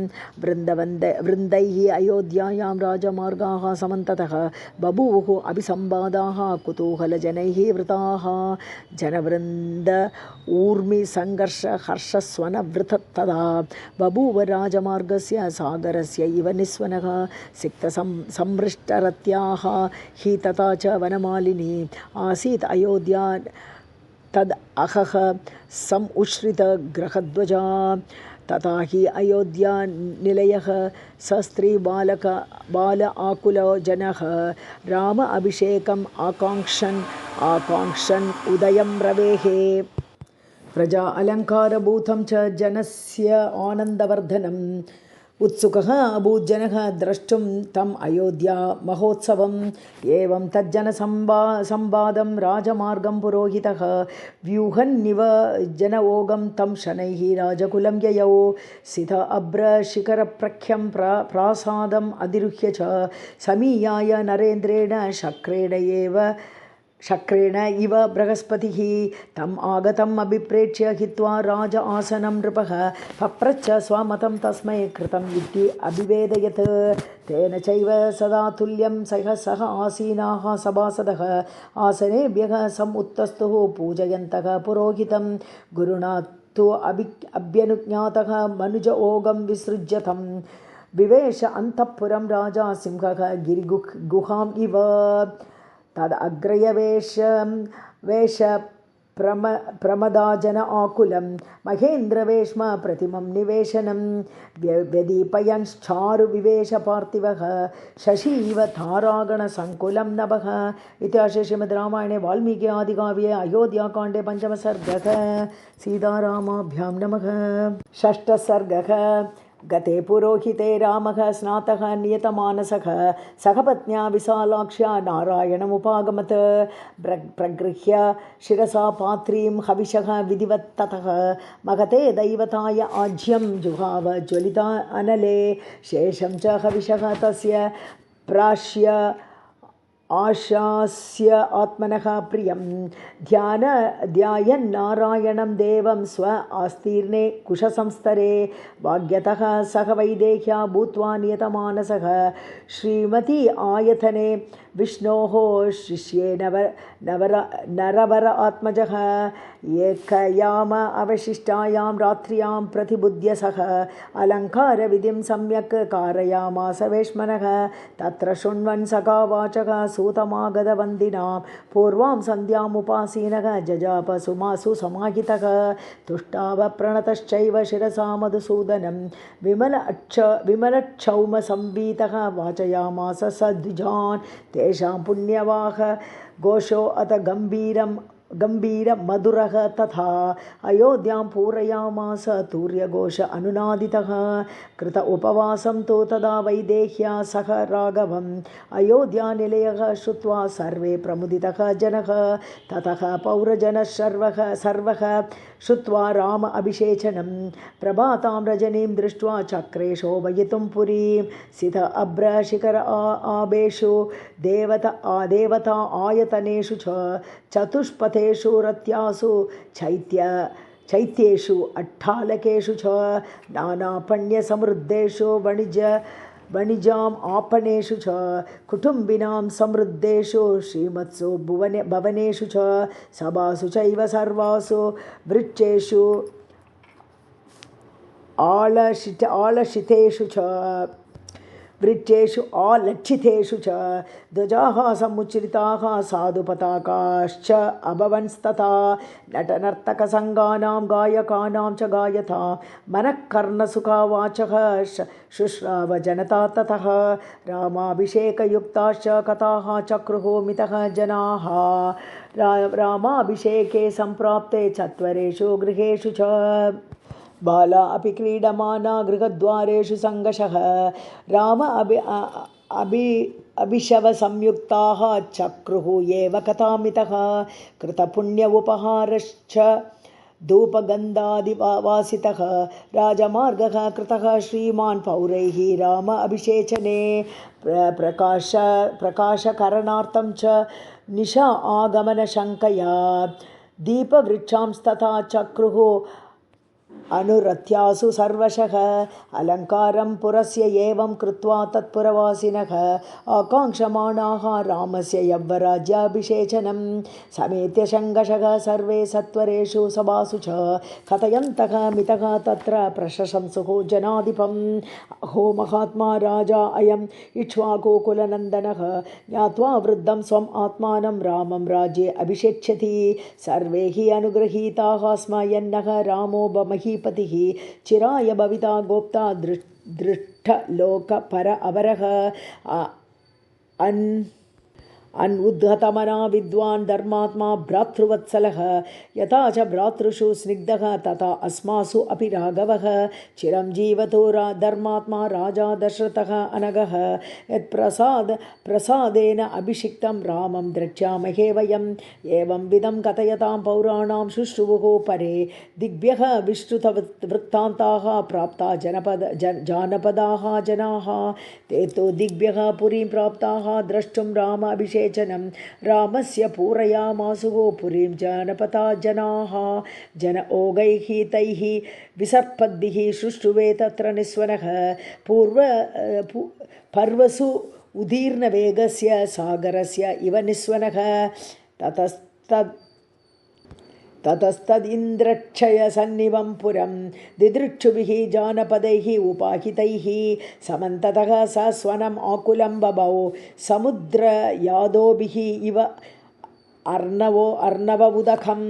वृन्दैः अयोध्यायां राजमार्गाः समन्ततः बभूवुः अभिसंवादाः कुतूहलजनैः वृताः जनवृन्द ऊर्मि संघर्ष हर्षस्वनवृतत्तदा बभूव राजमार्गस्य सागरस्य इव निस्वनः सिक्तसंमृष्टरत्याः हि तथा च वनमालिनी आसीत् अयोध्या तद अहः समुश्रित ग्रहध्वजा तथा हि अयोध्या निलयः स स्त्री बाल आकुलो जनः राम अभिषेकम् आकाङ्क्षन् उदयं रवेः प्रजा अलङ्कारभूतं च जनस्य आनन्दवर्धनम् उत्सुकः अभूज्जनः द्रष्टुं तम् अयोध्या महोत्सवम् एवं तज्जनसंवादं राजमार्गं पुरोहितः व्यूहन्निव जनवोगं तं शनैः राजकुलं ययौ सित अभ्रशिखरप्रख्यं प्रासादम् अधिरुह्य च समीयाय नरेन्द्रेण शक्रेण इव बृहस्पतिः तम् आगतम् अभिप्रेक्ष्य हित्वा राज आसनं नृपः पप्रच्छ स्वमतं तस्मै कृतम् इति अभिवेदयत् तेन चैव सदा तुल्यं सह आसीनाः सभासदः आसनेभ्यः समुत्तस्तुः पूजयन्तः पुरोहितं गुरुणा तु अभ्यनुज्ञातः मनुजोगं विसृज्यतं विवेश अन्तःपुरं राजा सिंहः गिरिगुहाम् इव तद अग्रयवेश प्रमदाजन आकुलं महेन्द्रवेश्म प्रतिमं निवेशनं व्यदीपयंश्चारु विवेश पार्थिवः शशीव तारागणसङ्कुलं नभः इति श्रीमद् रामायणे वाल्मीकि आदिकाव्ये अयोध्याकाण्डे पंचम सर्गः सीतारामाभ्यां नमः। षष्ठः सर्गः गते पुरोहिते रामः स्नातः नियतमानसः सखपत्न्या विशालाक्ष्या नारायणमुपागमत् प्रगृह्य शिरसा पात्रीं हविषः विधिवत् ततः महते दैवताय आज्यं जुहाव ज्वलिता अनले शेषं च हविषः तस्य प्राश्य आशास्य आत्मनः प्रियं ध्यायन्नारायणं देवं स्व आस्तीर्णे कुशसंस्तरे भाग्यतः सह वैदेह्या भूत्वा नियतमानसः श्रीमती आयतने विष्णोः शिष्ये नरवर आत्मजः एकयाम अवशिष्टायां रात्र्यां प्रतिबुद्ध्य सः अलङ्कारविधिं सम्यक् कारयामास वेश्मनः तत्र शृण्वन् सखा वाचः सूतमागतवन्दिनां पूर्वां सन्ध्यामुपासीनः जजाप सुसमाहितः तुष्टाव प्रणतश्चैव शिरसा मधुसूदनं विमलक्षौमसंवीतः वाचयामास स द्विजान् तेषां पुण्यवाह घोषो अथ गम्भीरम् गम्भीरमधुरः तथा अयोध्यां पूरयामास तूर्यघोष अनुनादितः कृत उपवासं तु तदा वैदेह्या सह राघवम् अयोध्यानिलयः श्रुत्वा सर्वे प्रमुदितः जनः ततः पौरजनः सर्वः श्रुत्वा राम अभिषेचनं प्रभातां रजनीं दृष्ट्वा चक्रे शोभयितुं पुरीं सित अभ्रशिखर आबेषु देवता आयतनेषु च चतुष्पथेषु रत्यासु चैत्येषु अट्टालकेषु च नानापण्यसमृद्धेषु वणिजाम् आपणेषु च कुटुम्बिनां समृद्धेषु श्रीमत्सु भवनेषु च सभासु चैव सर्वासु वृक्षेषु आलशितेषु च वृक्षेषु आलक्षितेषु च ध्वजाः समुच्चरिताः साधुपताकाश्च अभवंस्तथा नटनर्तकसङ्गानां गायकानां च गायता मनःकर्णसुखावाचः शुश्राव जनता ततः रामाभिषेकयुक्ताश्च कथाः चक्रुः मितः जनाः रामाभिषेके सम्प्राप्ते चत्वरेषु गृहेषु च बाला अपि क्रीडमाना गृहद्वारेषु सङ्गशः राम अभिशवसंयुक्ताः चक्रुः एव कथामितः कृतपुण्य उपहारश्च धूपगन्धादिवासितः राजमार्गः कृतः श्रीमान् पौरैः राम अभिषेचने प्रकाशकरणार्थं च निशा आगमनशङ्कया दीपवृक्षांस्तथा चक्रुः अनुरत्यासु सर्वशः अलङ्कारं पुरस्य एवं कृत्वा तत्पुरवासिनः आकाङ्क्षमाणाः रामस्य यव्वराज्याभिषेचनं समेत्य शङ्गशः सर्वे सत्वरेषु सभासु च कथयन्तः मितः तत्र प्रशंसुः जनाधिपम् अहो महात्मा राजा अयम् इक्ष्वाकुकुलनन्दनः ज्ञात्वा वृद्धं स्वम् आत्मानं रामं राज्ये अभिषेच्यति सर्वे हि अनुगृहीताः स्म यन्नः रामो महीपतिः चिराय भविता गोप्ता दृष्टलोकपर अवरः अनुद्धतमना विद्वान् धर्मात्मा भ्रातृवत्सलः यथा च भ्रातृषु स्निग्धः तथा अस्मासु अपि राघवः चिरं जीवतो धर्मात्मा राजा दशरथः अनघः यत्प्रसादेन अभिषिक्तं रामं द्रक्ष्यामहे वयम् एवं विधं कथयतां पौराणां शुश्रुवुः परे दिग्भ्यः विश्रुतवृत्तान्ताः प्राप्ता जानपदाः जनाः ते तु दिग्भ्यः पुरीं प्राप्ताः द्रष्टुं राम अभिषेचनं रामस्य पूरयामासुः पुरीं जानपदा जनाः जन ओगैः तैः विसर्पद्भिः शुश्रुवे तत्र निस्वनः पर्वसु उदीर्णवेगस्य सागरस्य इव निस्वनः ततस्तदिन्द्रक्षयसन्निवं पुरं दिदृक्षुभिः जानपदैः उपाहितैः समन्ततः सस्वनम् आकुलं बभौ समुद्रयादोभिः इव अर्णवोदकम्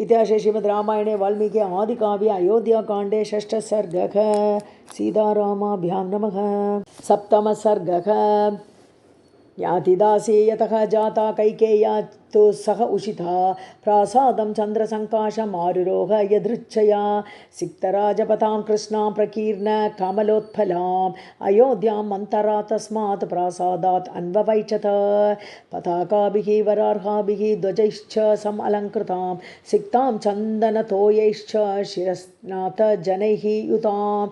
इतिहासे श्रीमद्रामायणे वाल्मीकि आदिकाव्ये अयोध्याकाण्डे षष्ठः सर्गः सीतारामाभ्यां नमः। सप्तमः सर्गः यातिदासी यतः जाता कैकेय्या तो सह उषिता प्रासादं चन्द्रसङ्काशम् आरुरोह यदृच्छया सिक्तराजपथां कृष्णां प्रकीर्ण कमलोत्फलाम् अयोध्यां मन्तरा तस्मात् प्रासादात् अन्ववैचत पताकाभिः वरार्हाभिः ध्वजैश्च समलङ्कृतां सिक्तां चन्दनतोयैश्च शिरस्नाथ जनैः युतां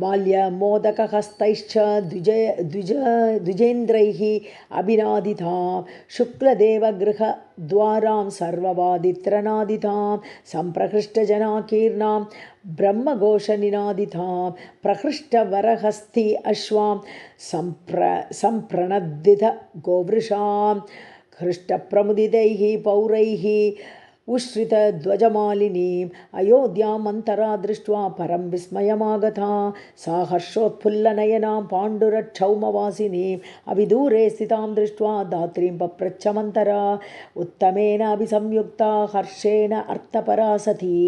माल्यमोदकहस्तैश्च द्विजेन्द्रैः अभिनादितां शुक्लदेवगृहद्वारां सर्ववादित्रनादितां सम्प्रहृष्टजनाकीर्णां ब्रह्मघोषनिनादितां प्रहृष्टवरहस्ति अश्वां सम्प्रणद्दित गोवृषां हृष्टप्रमुदितैः पौरैः उश्रितध्वजमालिनीम् अयोध्यां मन्तरा दृष्ट्वा परं विस्मयमागता सा हर्षोत्फुल्लनयनां पाण्डुरक्षौमवासिनीम् अविदूरे स्थितां दृष्ट्वा दात्रीं पप्रच्छ मन्तरा उत्तमेन अभिसंयुक्ता हर्षेण अर्थपरा सती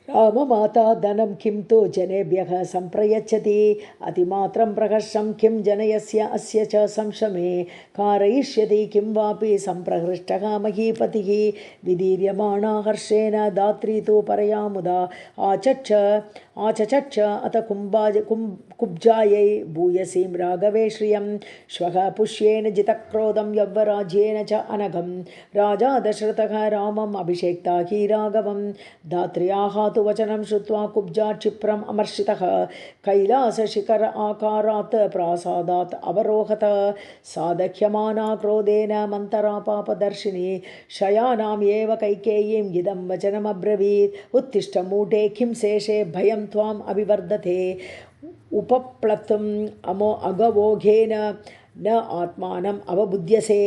राममाता धनं किं तु जनेभ्यः सम्प्रयच्छति अतिमात्रं प्रहर्षं किं जनयस्य अस्य च संशमे कारयिष्यति किं वापि सम्प्रहृष्टः महीपतिः विदीर्यमाणा हर्षेण दात्री तु परया मुदा आचचच्च अथ कुब्जायै भूयसीं राघवे श्रियं श्वः पुष्येन जितक्रोधं यव्वराज्येन च अनघं राजा दशरथः रामम् अभिषेक्ता हि राघवं धात्र्याः तु वचनं श्रुत्वा कुब्जा क्षिप्रम् अमर्षितः कैलासशिखर आकारात् प्रासादात् अवरोहत सादह्यमाना क्रोधेन मन्तरा पापदर्शिनी शयानाम् एव कैकेयीम् इदं वचनमब्रवीत् उत्तिष्ठ मूढे किं शेषे भयं त्वाम् अभिवर्धते उपप्लुतम् अगवोघेन न आत्मानम् अवबुध्यसे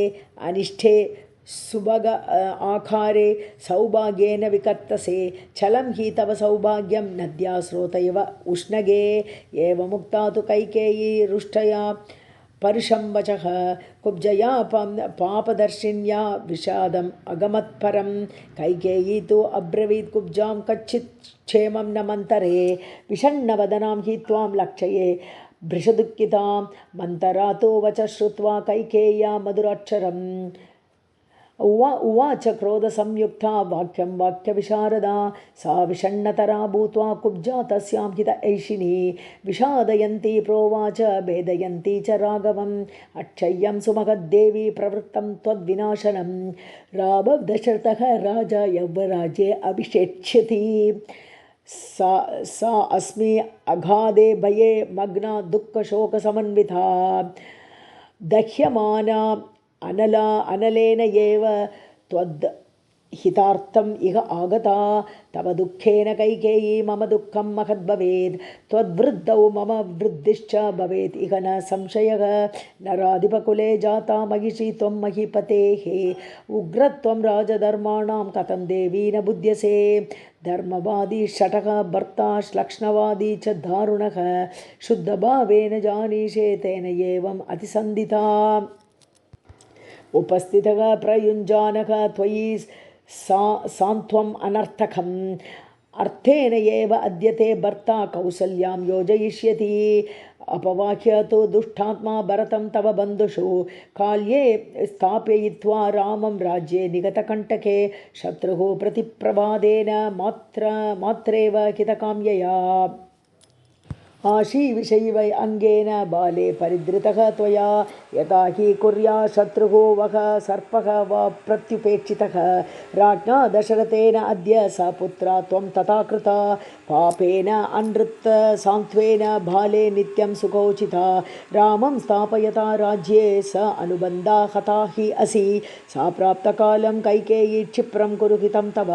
अनिष्ठे सुभग आकारे सौभाग्येन विकर्तसे छलं हि तव सौभाग्यं नद्या स्रोत इव उष्णगे एवमुक्ता तु कैकेयी रुष्टया परुषं वचः कुब्जया पापदर्शिन्या विषादम् अगमत्परं कैकेयी तु अब्रवीत् कुब्जां कच्चित् क्षेमं न मन्तरे विषण्णवदनां हि त्वां लक्षये भृशदुःखितां मन्तरा तु वच श्रुत्वा कैकेय्या मधुराक्षरम् उवाच क्रोधसंयुक्ता वाक्यं वाक्यविशारदा सा विषण्णतरा भूत्वा कुब्जा तस्यां हित ऐशिनी विषादयन्ती प्रोवाच भेदयन्ती च राघवम् अक्षय्यं सुमहद्देवी प्रवृत्तं त्वद्विनाशनं रामदशरथः राजा यव्वराज्ये अभिषेक्ष्यति सा अस्मि अगाधे भये मग्ना दुःखशोकसमन्विता दह्यमाना अनलेन एव त्वद् हितार्थम् इह आगता तव दुःखेन कैकेयी मम दुःखं महद्भवेत् त्वद्वृद्धौ मम वृद्धिश्च भवेत् इह न संशयः नराधिपकुले जाता महिषी त्वं महीपतेः उग्रत्वं राजधर्माणां कथं देवी न बुध्यसे धर्मवादी षटः भर्ता श्लक्ष्णवादी च दारुणः शुद्धभावेन जानीषे तेन एवम् अतिसन्धिता उपस्थितः प्रयुञ्जानः त्वयि सान्त्वम् अनर्थकम् अर्थेन एव अद्यते भर्ता कौसल्यां योजयिष्यति अपवाह्य तु दुष्टात्मा भरतं तव बन्धुषु काल्ये स्थापयित्वा रामं राज्ये निगतकण्टके शत्रुः प्रतिप्रभादेन मात्रेव हितकाम्यया आशीविषैव अङ्गेन बाले परिधृतः त्वया यथा हि कुर्या शत्रुः वः सर्पः वा प्रत्युपेक्षितः राज्ञा दशरथेन अद्य स पुत्रा त्वं तथा कृता पापेन अनृत्त सान्त्वेन बाले नित्यं सुखोचिता रामं स्थापयता राज्ये स अनुबन्धा हता हि असि सा प्राप्तकालं कैकेयी क्षिप्रं कुरुहितं तव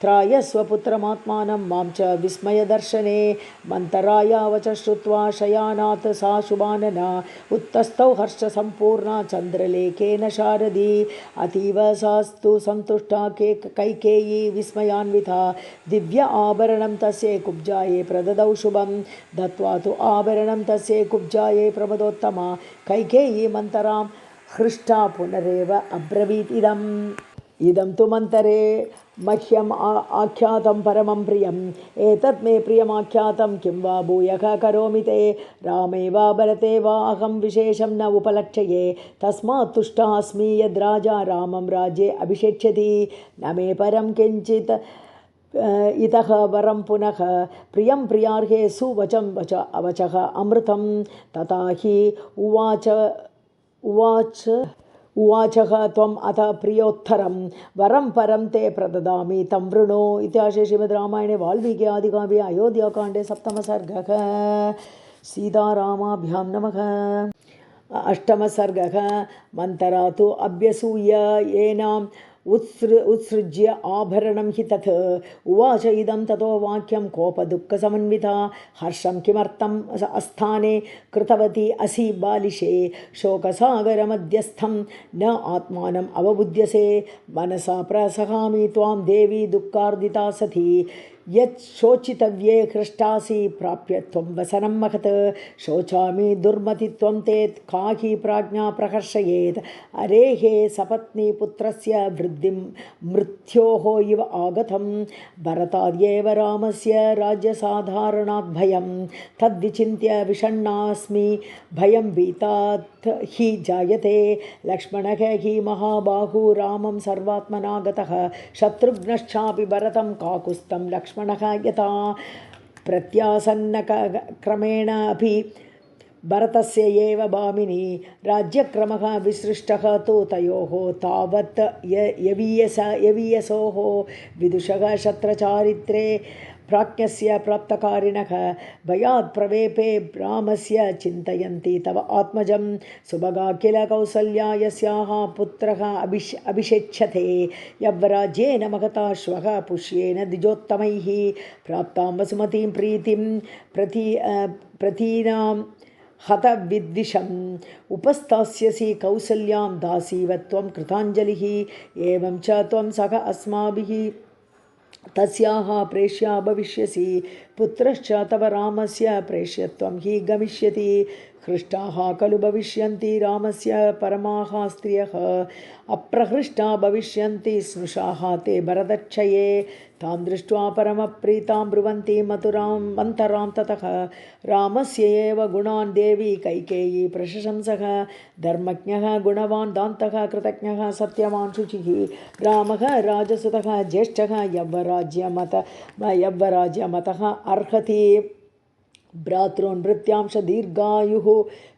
त्रायस्वपुत्रमात्मानं मां च विस्मयदर्शने मन्तराया वच श्रुत्वा शयानात् सा शुभानना उत्तस्थौ हर्षसम्पूर्णा चन्द्रलेखेन शारदी अतीव सास्तु सन्तुष्टा कैकेयी विस्मयान्विता दिव्य आभरणं तस्यै कुब्जायै प्रददौ शुभं दत्त्वा तु आभरणं तस्यै कुब्जायै प्रमदोत्तमा कैकेयी मन्तरां हृष्टा पुनरेव अब्रवीत् इदं तु मन्तरे मह्यम् आख्यातं परमं प्रियम् एतत् मे प्रियमाख्यातं किं वा भूयः करोमि ते रामे वा भरते वा अहं विशेषं न उपलक्ष्ये तस्मात् तुष्टः अस्मि यद् राजा रामं राज्ये अभिषेच्यति न मे परं किञ्चित् इतः वरं पुनः प्रियं प्रियार्हे सुवचं अवचः अमृतं तथा हि उवाचः त्वम् अथ प्रियोत्तरं वरं परं ते प्रददामि तं वृणु इतिहासे श्रीमद्रामायणे वाल्मीकि आदिकाव्ये अयोध्याकाण्डे 7मः सर्गः सीतारामाभ्यां नमः। 8मः सर्गः मन्तरा तु अभ्यसूय येनाम् उत्सृज्य आभरणं हि तत् उवाच इदं ततो वाक्यं कोपदुःखसमन्विता हर्षं किमर्थम् अस्थाने कृतवती असि बालिशे शोकसागरमध्यस्थं न आत्मानम् अवबुध्यसे मनसा प्रसहामि त्वां देवी दुःखार्दिता सती यत् शोचितव्ये हृष्टासि प्राप्य त्वं वसनं महत् शोचामि दुर्मतित्वं ते काहि प्राज्ञा प्रकर्षयेत् अरेः सपत्नी पुत्रस्य वृद्धिं मृत्योः इव आगतं भरताद्येव रामस्य राज्यसाधारणात् भयं तद्विचिन्त्य विषण्णास्मि भयं भीतात् हि जायते लक्ष्मणः हि महाबाहु रामं सर्वात्मना गतः शत्रुघ्नश्चापि भरतं काकुस्तं लक्ष्मणः यथा प्रत्यासन्नक्रमेण अपि भरतस्य एव भामिनी राज्यक्रमः विसृष्टः तु तयोः तावत् यवीयसोः विदुषः शत्रचारित्रे प्राज्ञस्य प्राप्तकारिणः भयात् प्रवेपे रामस्य चिन्तयन्ति तव आत्मजं सुभगा किल कौसल्या यस्याः पुत्रः अभिषेच्यते यव्वराज्येन महता श्वः पुष्येन द्विजोत्तमैः प्राप्तां वसुमतीं प्रीतिं प्रतीनां हतविद्विषम् उपस्थास्यसि कौसल्यां दासीव त्वं कृताञ्जलिः एवं च त्वं सह अस्माभिः तस्याः प्रेष्या भविष्यसि पुत्रश्च तव रामस्य प्रेष्यत्वं हि गमिष्यति हृष्टाः खलु भविष्यन्ति रामस्य परमाः स्त्रियः अप्रहृष्टा भविष्यन्ति स्नुषाः ते भरतक्षये तां दृष्ट्वा परमप्रीतां ब्रुवन्ति मथुरां मन्तरां ततः रामस्य एव गुणान् देवी कैकेयी प्रशंसः धर्मज्ञः गुणवान् दान्तः कृतज्ञः सत्यवान् शुचिः रामः राजसुतः ज्येष्ठः यव्वराज्यमतः अर्हति भ्रातॄन् भृत्यांश दीर्घायुः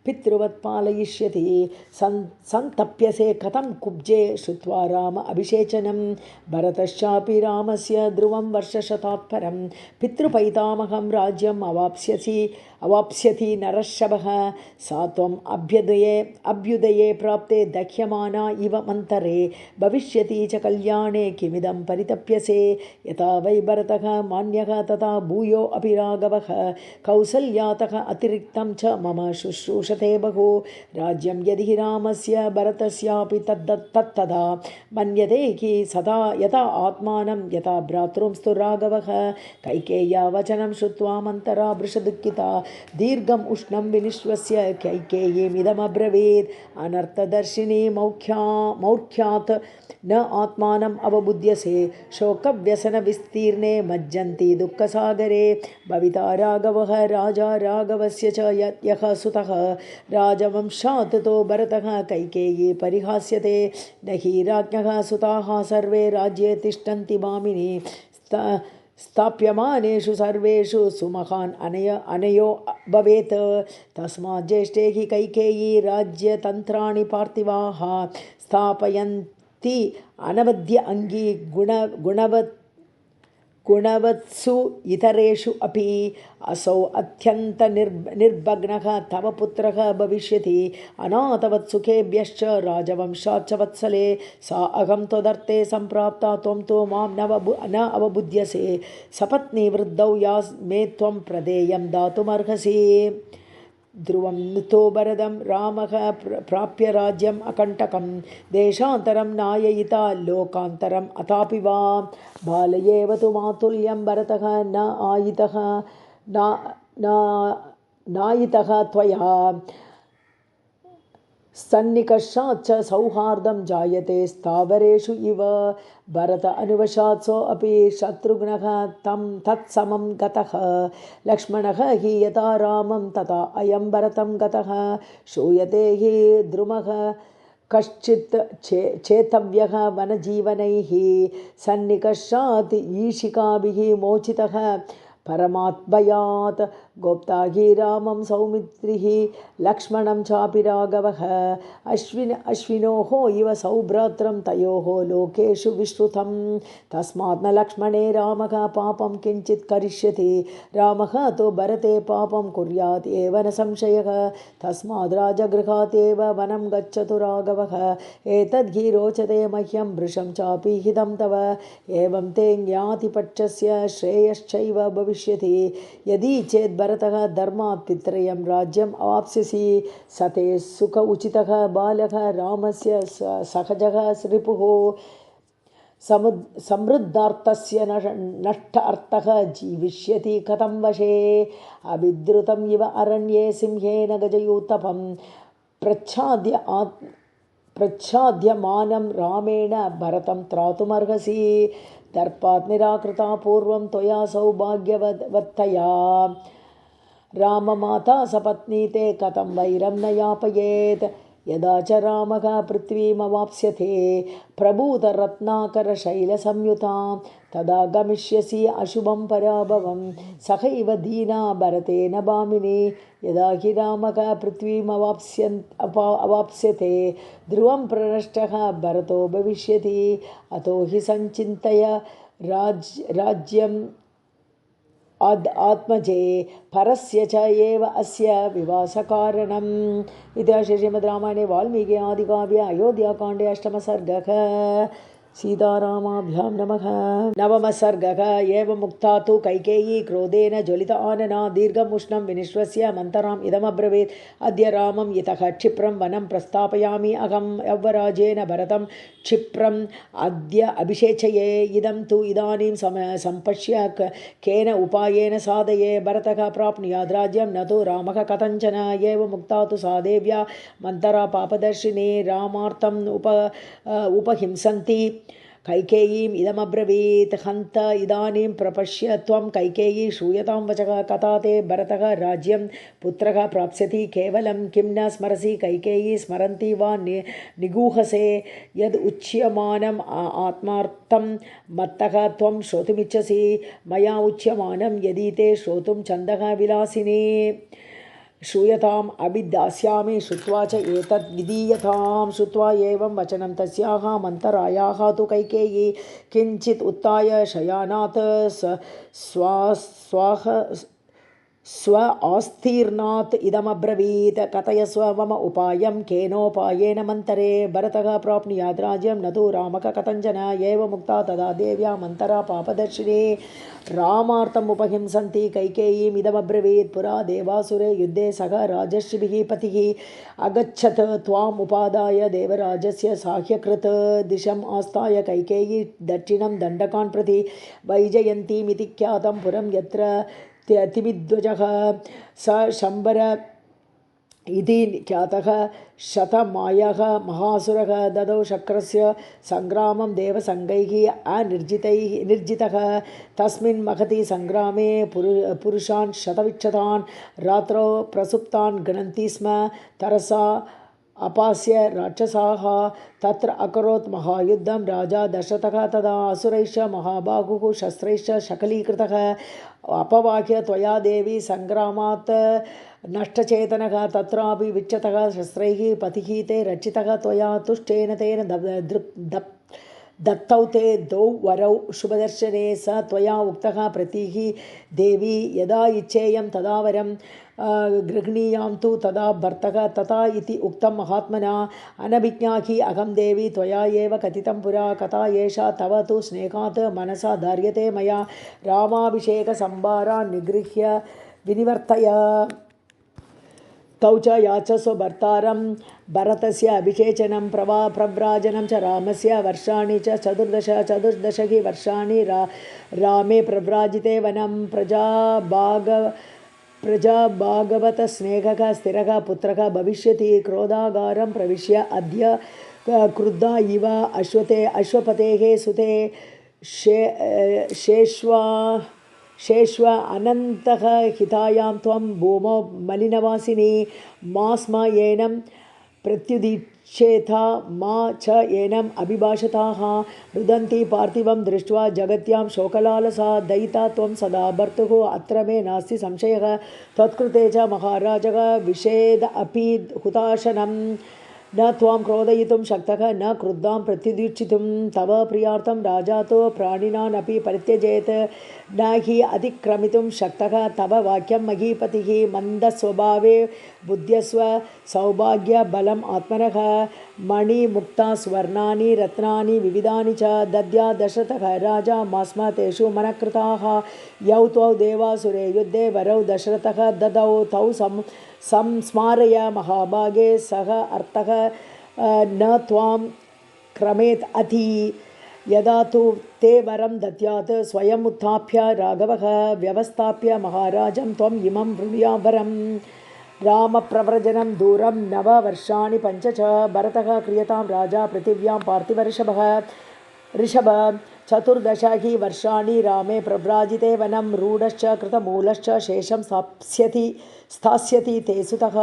पितृवत् पालयिष्यति सन्तप्यसे कथं कुब्जे श्रुत्वा राम अभिषेचनं भरतश्चापि रामस्य ध्रुवं वर्षशतात् परं पितृपैतामहं राज्यम् अवाप्स्यति नरशवः सा त्वम् अभ्युदये प्राप्ते दह्यमाना इव मन्तरे भविष्यति च कल्याणे किमिदं परितप्यसे यथा वै भरतः मान्यः तथा भूयो अपि राघवः कौसल्यातः अतिरिक्तं च मम शुश्रूषते बहु राज्यं यदि रामस्य भरतस्यापि तत्तदा मन्यते हि सदा यथा आत्मानं यथा भ्रातॄंस्तु राघवः कैकेय्या वचनं श्रुत्वा मन्तरा वृषदुःखिता दीर्घम् उष्णं विनिश्वस्य कैकेयीमिदमब्रवीत् अनर्थदर्शिनी मौख्यात् न आत्मानम् अवबुध्यसे शोकव्यसनविस्तीर्णे मज्जन्ति दुःखसागरे भविता राघवः राजा राघवस्य च यः सुतः राजवंशात् तो भरतः कैकेयी परिहास्यते न हि राज्ञः सुताः सर्वे राज्ये तिष्ठन्ति भामिनी स्थाप्यमानेषु सर्वेषु सुमहान् अनयो भवेत् तस्मात् ज्येष्ठे हि कैकेयी राज्यतन्त्राणि पार्थिवाः स्थापयन्ति अनवद्य अङ्गी गुणवत्सु इतरेषु अपि असौ अत्यन्त निर्भग्नः तव पुत्रः भविष्यति अनाथवत्सुखेभ्यश्च राजवंशाच्च वत्सले सा अहं त्वदर्थे सम्प्राप्ता त्वं तु मां न अवबुध्यसे सपत्नी वृद्धौ या मे त्वं प्रदेयं दातुमर्हसि ध्रुवं नुतो भरतं रामः प्राप्य राज्यम् अकण्टकं देशान्तरं नाययिता लोकान्तरम् अथापि वा बालयेव तु मातुल्यं भरतः नायितः त्वया सन्निकर्षाच्च सौहार्दं जायते स्थावरेषु इव भरत अनुवशात् सोऽपि शत्रुघ्नः तं तत्समं गतः लक्ष्मणः हि यथा रामं तथा अयं भरतं गतः श्रूयते हि द्रुमः कश्चित् चेतव्यः वनजीवनैः सन्निकर्षात् ईशिकाभिः मोचितः परमात्भयात् गोप्ता हि रामं सौमित्रिः लक्ष्मणं चापि राघवः अश्विनोः इव सौभ्रात्रं तयोः लोकेषु विश्रुतं तस्मात् न लक्ष्मणे रामः पापं किञ्चित् करिष्यति रामः तु भरते पापं कुर्यात् एव न संशयः तस्मात् राजगृहात् एव वनं गच्छतु राघवः एतद्हि रोचते मह्यं वृषं चापि हितं तव एवं ते ज्ञातिपक्षस्य श्रेयश्चैव भविष्यति यदि चेत् भरतः धर्मात् पित्रयं राज्यम् अवाप्स्यसि सते सुख उचितः बालः रामस्य सहजः रिपुः समृद्धार्थस्य नष्ट अर्थः जीविष्यति कथं वशे अभिद्रुतम् इव अरण्ये सिंहेन गजयूतपं प्रच्छाद्यमानं रामेण भरतं त्रातुमर्हसि दर्पात् निराकृता पूर्वं त्वया सौभाग्यवत्तया राममाता सपत्नी ते कथं वैरं न यापयेत् यदा च रामः पृथ्वीमवाप्स्यते प्रभूतरत्नाकरशैलसंयुतां तदा गमिष्यसि अशुभं पराभवं सहैव दीना भरतेन भामिनी यदा हि रामः पृथ्वीमवाप्स्यते ध्रुवं प्रनष्टः भरतो भविष्यति अतो हि सञ्चिन्तय राज्यम् आत्मजे परस्य च एव अस्य विवासकारणम्। इति श्रीमद् रामायणे वाल्मीकि आदिकाव्ये अयोध्याकाण्डे अष्टमसर्गः। सीतारामाभ्यां नमः। नवमः सर्गः। एवं मुक्ता तु कैकेयी क्रोधेन ज्वलित आनना दीर्घमुष्णं विनिश्वस्य मन्तराम् इदमब्रवीत् अद्य रामं इतः क्षिप्रं वनं प्रस्थापयामि अहं यौवराजेन भरतं क्षिप्रम् अद्य अभिषेचये इदं तु इदानीं सम्पश्य केन उपायेन साधये भरतः प्राप्नुयाद् राज्यं न तु रामः कथञ्चन। एवं मुक्ता तु सा देव्या मन्तरा पापदर्शिनी रामार्थम् उपहिंसन्ति कैकेयीम् इदमब्रवीत् हन्त इदानीं प्रपश्य त्वं कैकेयी श्रूयतां वचः कथा ते भरतः राज्यं पुत्रः प्राप्स्यति केवलं किं न स्मरसि कैकेयी स्मरन्ति वा निगूहसे यद् उच्यमानम् आत्मार्थं मत्तः त्वं श्रोतुमिच्छसि मया उच्यमानं यदि ते श्रोतुं छन्दः विलासिनी श्रूयताम् अभिदास्यामि श्रुत्वा च एतत् विधीयतां। श्रुत्वा एवं वचनं तस्याः मन्तरायाः तु कैकेयी किञ्चित् उत्थाय शयानात् स्व आस्तीर्णात् इदमब्रवीत् कथयस्व मम उपायं केनोपायेन मन्तरे भरतः प्राप्नुयाद् राज्यं न तु रामः कथञ्चन। एवं मुक्ता तदा देव्या मन्तरा पापदर्शिनी रामार्थम् उपहिंसन्ति कैकेयीम् इदमब्रवीत् पुरा देवासुरे युद्धे सः राजर्षिभिः पतिः अगच्छत् त्वाम् उपादाय देवराजस्य साह्यकृत् दिशम् आस्थाय कैकेयी दक्षिणं दण्डकान् प्रति वैजयन्तीमिति ख्यातं पुरं यत्र तिमिध्वजः स शम्बर इति ख्यातः शतमायः महासुरः ददौ शक्रस्य सङ्ग्रामं देवसङ्गैः निर्जितः तस्मिन् महति सङ्ग्रामे पुरुषान् शतविक्षतान् रात्रौ प्रसुप्तान् गणन्ति स्म तरसा अपास्य राक्षसाः तत्र अकरोत् महायुद्धं राजा दशरथः तदा असुरैश्च महाबाहुः शस्त्रैश्च शकलीकृतः अपवाह्य त्वया देवी सङ्ग्रामात् नष्टचेतनः तत्रापि विच्यतः शस्त्रैः पतिः ते रक्षितः त्वया तुष्टेन तेन दत्तौ ते द्वौ वरौ शुभदर्शने स त्वया उक्तः प्रतीः देवी यदा इच्छेयं तदा वरं गृह्णीयां तु तदा भर्तः तथा इति उक्तं महात्मना अनभिज्ञा हि अहं देवी त्वया एव कथितं पुरा कथा एषा तव तु स्नेहात् मनसा धार्यते मया रामाभिषेकसंभारान् निगृह्य विनिवर्तय तौ च याचस्व भर्तारं भरतस्य अभिषेचनं प्रव्राजनं च रामस्य वर्षाणि च चतुर्दश हि वर्षाणि रामे प्रव्राजिते वनं प्रजाभागवतस्नेहः स्थिरः पुत्रः भविष्यति क्रोधागारं प्रविश्य अद्य क्रुद्धा इव अश्वपतेः सुते शेष्व अनन्तः हितायां त्वं भूमौ मलिनवासिनी मा स्म येनं प्रत्युदीक्षेथा मा च येनम् अभिभाषताः रुदन्ति पार्थिवं दृष्ट्वा जगत्यां शोकलालसा दयिता त्वं सदा भर्तुः अत्र मे नास्ति संशयः त्वत्कृते च महाराजः विषेद अपि हुताशनम् न त्वां क्रोधयितुं शक्तः न क्रुद्धां प्रत्युदीक्षितुं तव प्रियार्थं राजा तु प्राणिनानपि परित्यजेत् न हि अतिक्रमितुं शक्तः तव वाक्यं महीपतिः मन्दस्वभावे बुद्ध्यस्व सौभाग्यबलम् आत्मनः मणिमुक्ता स्वर्णानि रत्नानि विविधानि च दद्या दशरथः राजा मास्म तेषु मनकृताः यौ त्वौ देवासुरे युद्धे वरौ दशरथः ददौ तौ संस्मारय महाभागे सः अर्थः न त्वां क्रमेत् अति यदा तु ते वरं दद्यात् स्वयम् उत्थाप्य राघवः व्यवस्थाप्य महाराजं त्वम् इमं वृणुयावरम् रामप्रव्रजनं दूरं 9 वर्षाणि 5 च भरतः क्रियतां राजा पृथिव्यां पार्थिवऋषभः ऋषभ 14 हि वर्षाणि रामे प्रव्राजिते वनं रूढश्च कृतमूलश्च शेषं स्थास्यति ते सुतः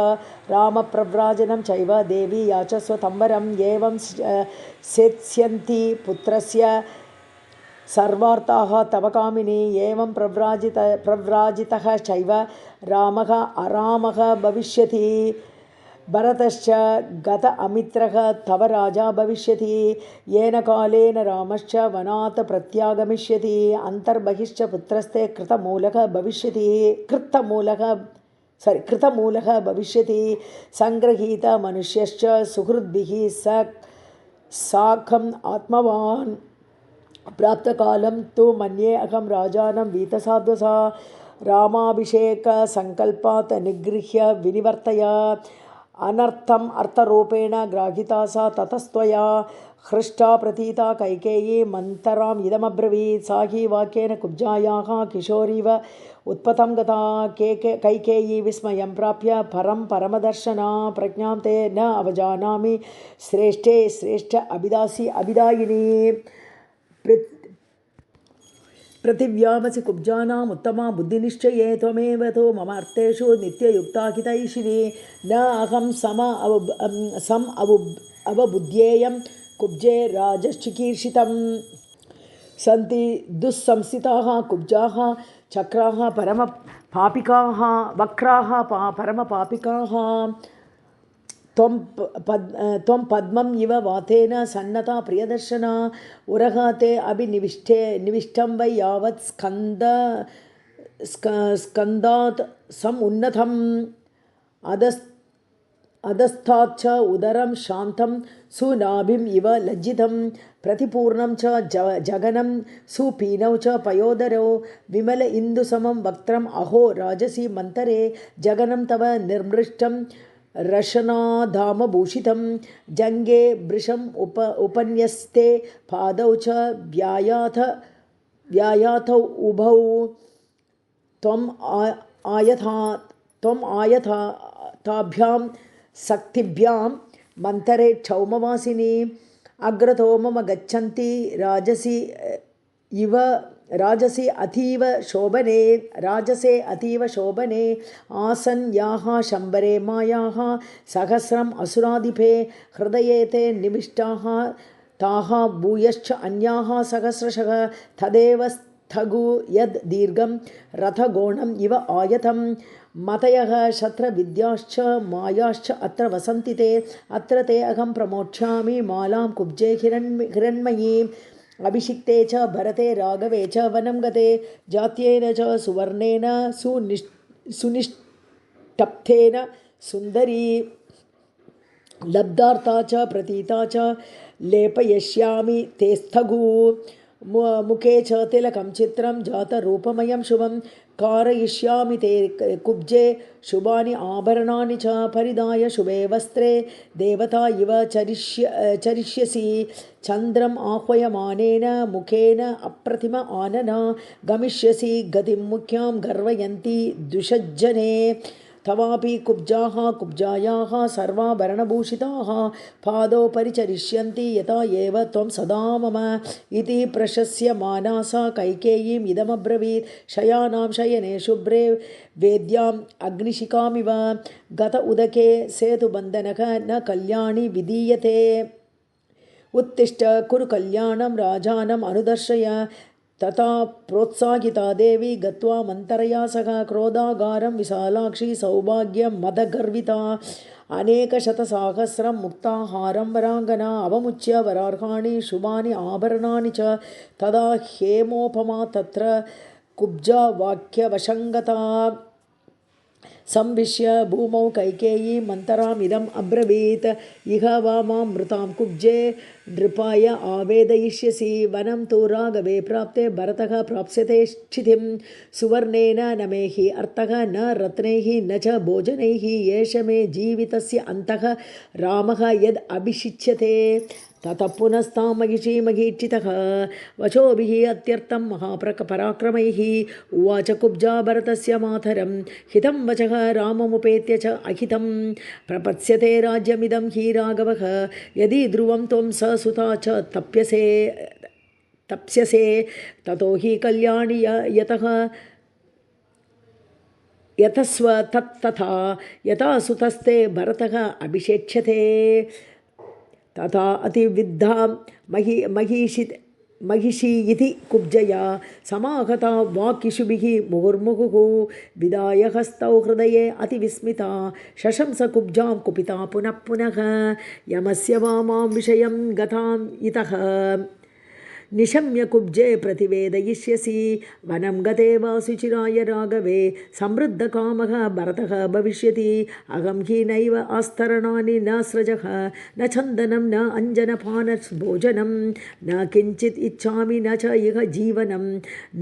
रामप्रव्राजनं चैव देवी याचस्व तम्बरम् एवं सेत्स्यन्ति पुत्रस्य सर्वार्थाः तव कामिनी एवं प्रव्राजितः चैव रामः अरामः भविष्यति भरतश्च गत अमित्रः तव राजा भविष्यति येन कालेन रामश्च वनात् प्रत्यागमिष्यति अन्तर्बहिश्च पुत्रस्ते कृतमूलः भविष्यति सङ्गृहीत मनुष्यश्च सुहृद्भिः साकम् आत्मवान् प्राप्तकालं तु मन्ये अहं राजानं वीतसाध्वसा रामाभिषेकसङ्कल्पात् निगृह्य विनिवर्तय अनर्थम् अर्थरूपेण ग्राहिता सा ततस्त्वया हृष्टा प्रतीता कैकेयी मन्तराम् इदमब्रवीत् सा हि वाक्येन कुब्जायाः किशोरीव उत्पतं गता कैकेयी विस्मयं प्राप्य परमदर्शना प्रज्ञां ते न अवजानामि श्रेष्ठे श्रेष्ठ अभिदायिनी पृथिव्यामसि कुब्जानाम् उत्तमा बुद्धिनिश्चये त्वमेव तु मम अर्थेषु नित्ययुक्ता हितैषिणी न अहं अवबुध्येयं कुब्जे राजश्चिकीर्षितं सन्ति दुःसंस्थिताः कुब्जाः चक्राः परमपापिकाः वक्राः परमपापिकाः त्वं पद्मम् इव वातेन सन्नता प्रियदर्शना उरहते अभिनिविष्टं वै यावत् स्कन्दात् समुन्नतम् अधस्ताच्च उदरं शान्तं सुनाभिम् इव लज्जितं प्रतिपूर्णं च जगनं सुपीनौ च पयोदरौ विमल इन्दुसमं वक्त्रम् अहो राजसी मन्तरे जगनं तव निर्मृष्टं रशनाधामभूषितं जङ्गे वृषम् उपन्यस्ते पादौ च व्यायाथौ उभौ त्वम् आयताभ्यां शक्तिभ्यां मन्तरे क्षौमवासिनी अग्रतो मम गच्छन्ति राजसे अतीव शोभने आसन् याः शम्बरे मायाः सहस्रम् असुराधिपे हृदये ते निविष्टाः ताः भूयश्च अन्याः सहस्रशः तदेव स्थगु यद् दीर्घं रथगोणम् इव आयतं मतयः शत्रविद्याश्च मायाश्च अत्र वसन्ति ते अत्र ते अहं प्रमोक्ष्यामि मालां कुब्जे हिरण्मयीम् अभिषिक्ते च भरते राघवे च वनं गते जात्येन च सुवर्णेन सुनिष्टप्थेन सुन्दरी लब्धार्था च प्रतीता च लेपयिष्यामि ते स्थगु मुखे च तिलकं चित्रं जातरूपमयं शुभं कारयिष्यामि ते कुब्जे शुभानि आभरणानि च परिधाय शुभे वस्त्रे देवता इव चरिष्यसि चन्द्रम् आह्वयमानेन मुखेन अप्रतिम आनना गमिष्यसि गतिं मुख्यां गर्वयन्ति द्विषज्जने तवापि कुब्जायाः सर्वाभरणभूषिताः पादौ परिचरिष्यन्ति यथा एव त्वं सदा मम इति प्रशस्यमाना सा कैकेयीम् इदमब्रवीत् शयानां शयने शुभ्रे वेद्याम् अग्निशिखामिव गत उदके सेतुबन्धनः न कल्याणी विधीयते उत्तिष्ठ कुरु कल्याणं राजानम् अनुदर्शय तथा प्रोत्साहिता देवी गत्वा मन्तरया सह क्रोधागारं विशालाक्षी सौभाग्यं मदगर्विता अनेकशतसाहस्रं मुक्ताहारं वराङ्गना अवमुच्य वरार्हाणि शुभानि आभरणानि च तदा हेमोपमा तत्र कुब्जा वाक्यवशङ्गता संविश्य भूमौ कैकेयी मन्तरामिदम् अब्रवीत् इह वा मां मृतां कुब्जे नृपाय आवेदयिष्यसि वनं तु राघवे प्राप्ते भरतः प्राप्स्यते क्षितिं सुवर्णेन न मे हि अर्थः न रत्नैः न च भोजनैः एष मे जीवितस्य अन्तः रामः यद् अभिषिच्यते ततः पुनस्तां महिषीमहीक्षितः वचोभिः अत्यर्थं महापराक्रमैः उवाच कुब्जा भरतस्य मातरं हितं वचः राममुपेत्य च अहितं प्रपत्स्यते राज्यमिदं हि राघवः यदि ध्रुवं त्वं ससुता च तप्स्यसे ततो हि कल्याणि यतस्व तत्तथा यथा सुतस्ते भरतः अभिषेक्ष्यते तथा अतिविद्धा महिषी इति कुब्जया समाहता वाक्यशुभिः मुहुर्मुहुः विदाय हस्तौ हृदये अतिविस्मिता शशंस कुब्जां कुपिता पुनः पुनः यमस्य वामां विषयं गतां इतः निशम्य कुब्जे प्रतिवेदयिष्यसि वनं गते वा शुचिराय राघवे समृद्धकामः भरतः भविष्यति अहं हि नैव आस्तरणानि न स्रजः न चन्दनं न अञ्जनपानभोजनं न किञ्चित् इच्छामि न च इह जीवनं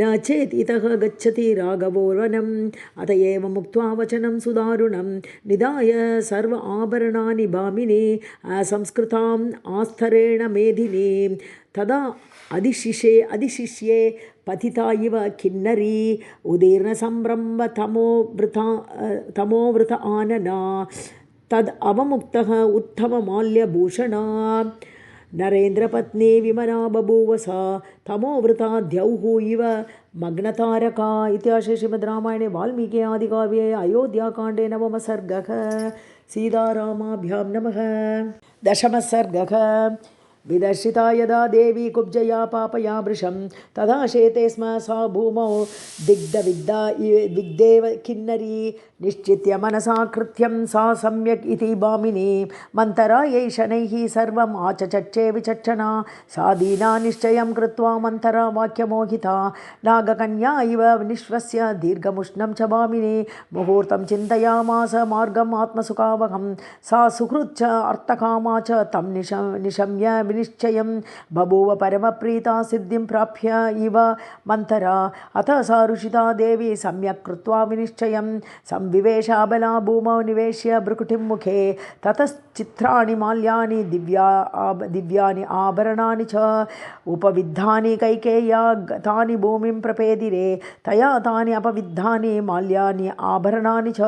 न चेत् इतः गच्छति राघवो वनम् अत एव मुक्त्वा वचनं सुदारुणं निधाय सर्व आभरणानि भामिनी संस्कृताम् आस्तरेण मेधिनी तदा अधिशिष्ये पतिता इव किन्नरी उदीर्णसम्भ्रम तमोवृत आनना तद् अवमुक्तः उत्तममाल्यभूषणा नरेन्द्रपत्नी विमना बभूव सा तमोवृता द्यौः इव मग्नतारका। इतिहासे श्रीमद् रामायणे वाल्मीकि आदिकाव्ये अयोध्याकाण्डे 9मः सर्गः। सीतारामाभ्यां नमः। 10मः सर्गः। विदर्शिता यदा देवी कुब्जया पापया वृषं तदा शेते स्म सा भूमौ दिग्देव किन्नरी निश्चित्य मनसा कृत्यं सा सम्यक् इति भामिनी मन्तरायै शनैः सर्वम् आचचक्षे विचक्षणा सा दीना निश्चयं कृत्वा मन्तरा वाक्यमोहिता नागकन्या इव निःश्वस्य दीर्घमुष्णं च भामिनी मुहूर्तं चिन्तयामास मार्गम् आत्मसुखावहं सा सुहृत् च अर्थकामा च तं निशम्य विनिश्चयं बभूव परमप्रीता सिद्धिं प्राप्य इव मन्तरा अतः सा ऋषिता देवी सम्यक् कृत्वा विनिश्चयं संविवेशाबला भूमौ निवेश्य भ्रुकुटिं मुखे ततश्चित्राणि माल्यानि दिव्यानि आभरणानि च उपविद्धानि कैकेय्या तानि भूमिं प्रपेदिरे तया तानि अपविद्धानि माल्यानि आभरणानि च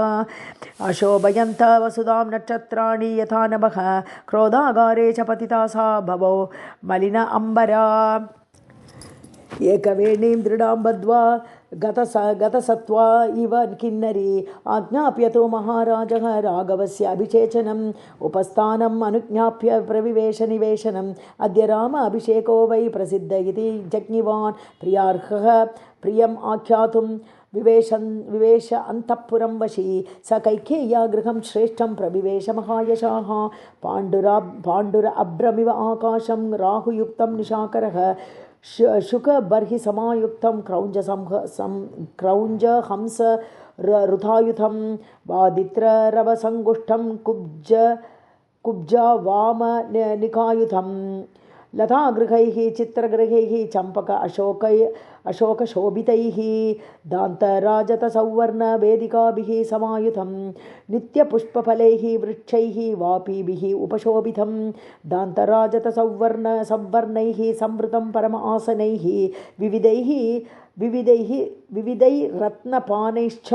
अशोभयन्त वसुधां नक्षत्राणि यथा नभः क्रोधागारे च पतिता सा भवो मलिन अम्बरा एकवेणीं दृढां बद्ध्वा गतसत्त्वा इव किन्नरी आज्ञाप्यतो महाराजः राघवस्य अभिषेचनम् उपस्थानम् अनुज्ञाप्य प्रविवेशनिवेशनम् अद्य राम अभिषेको वै प्रसिद्ध इति जज्ञिवान् प्रियार्हः प्रियम् आख्यातुं विवेश अन्तःपुरं वशी स कैकेय्या गृहं श्रेष्ठं प्रविवेश महायशाः पाण्डुर अभ्रमिव आकाशं राहुयुक्तं निशाकरः शुकबर्हि समायुक्तं क्रौञ्जहंस ऋतायुधं वादित्ररवसङ्गुष्ठं कुब्जा वाम निकायुधं लतागृहैः चित्रगृहैः चम्पक अशोकशोभितैः दान्तराजतसौवर्णवेदिकाभिः समायुधं नित्यपुष्पफलैः वृक्षैः वापीभिः उपशोभितं दान्तराजतसौवर्णैः संवृतं परम आसनैः विविधैरत्नपानैश्च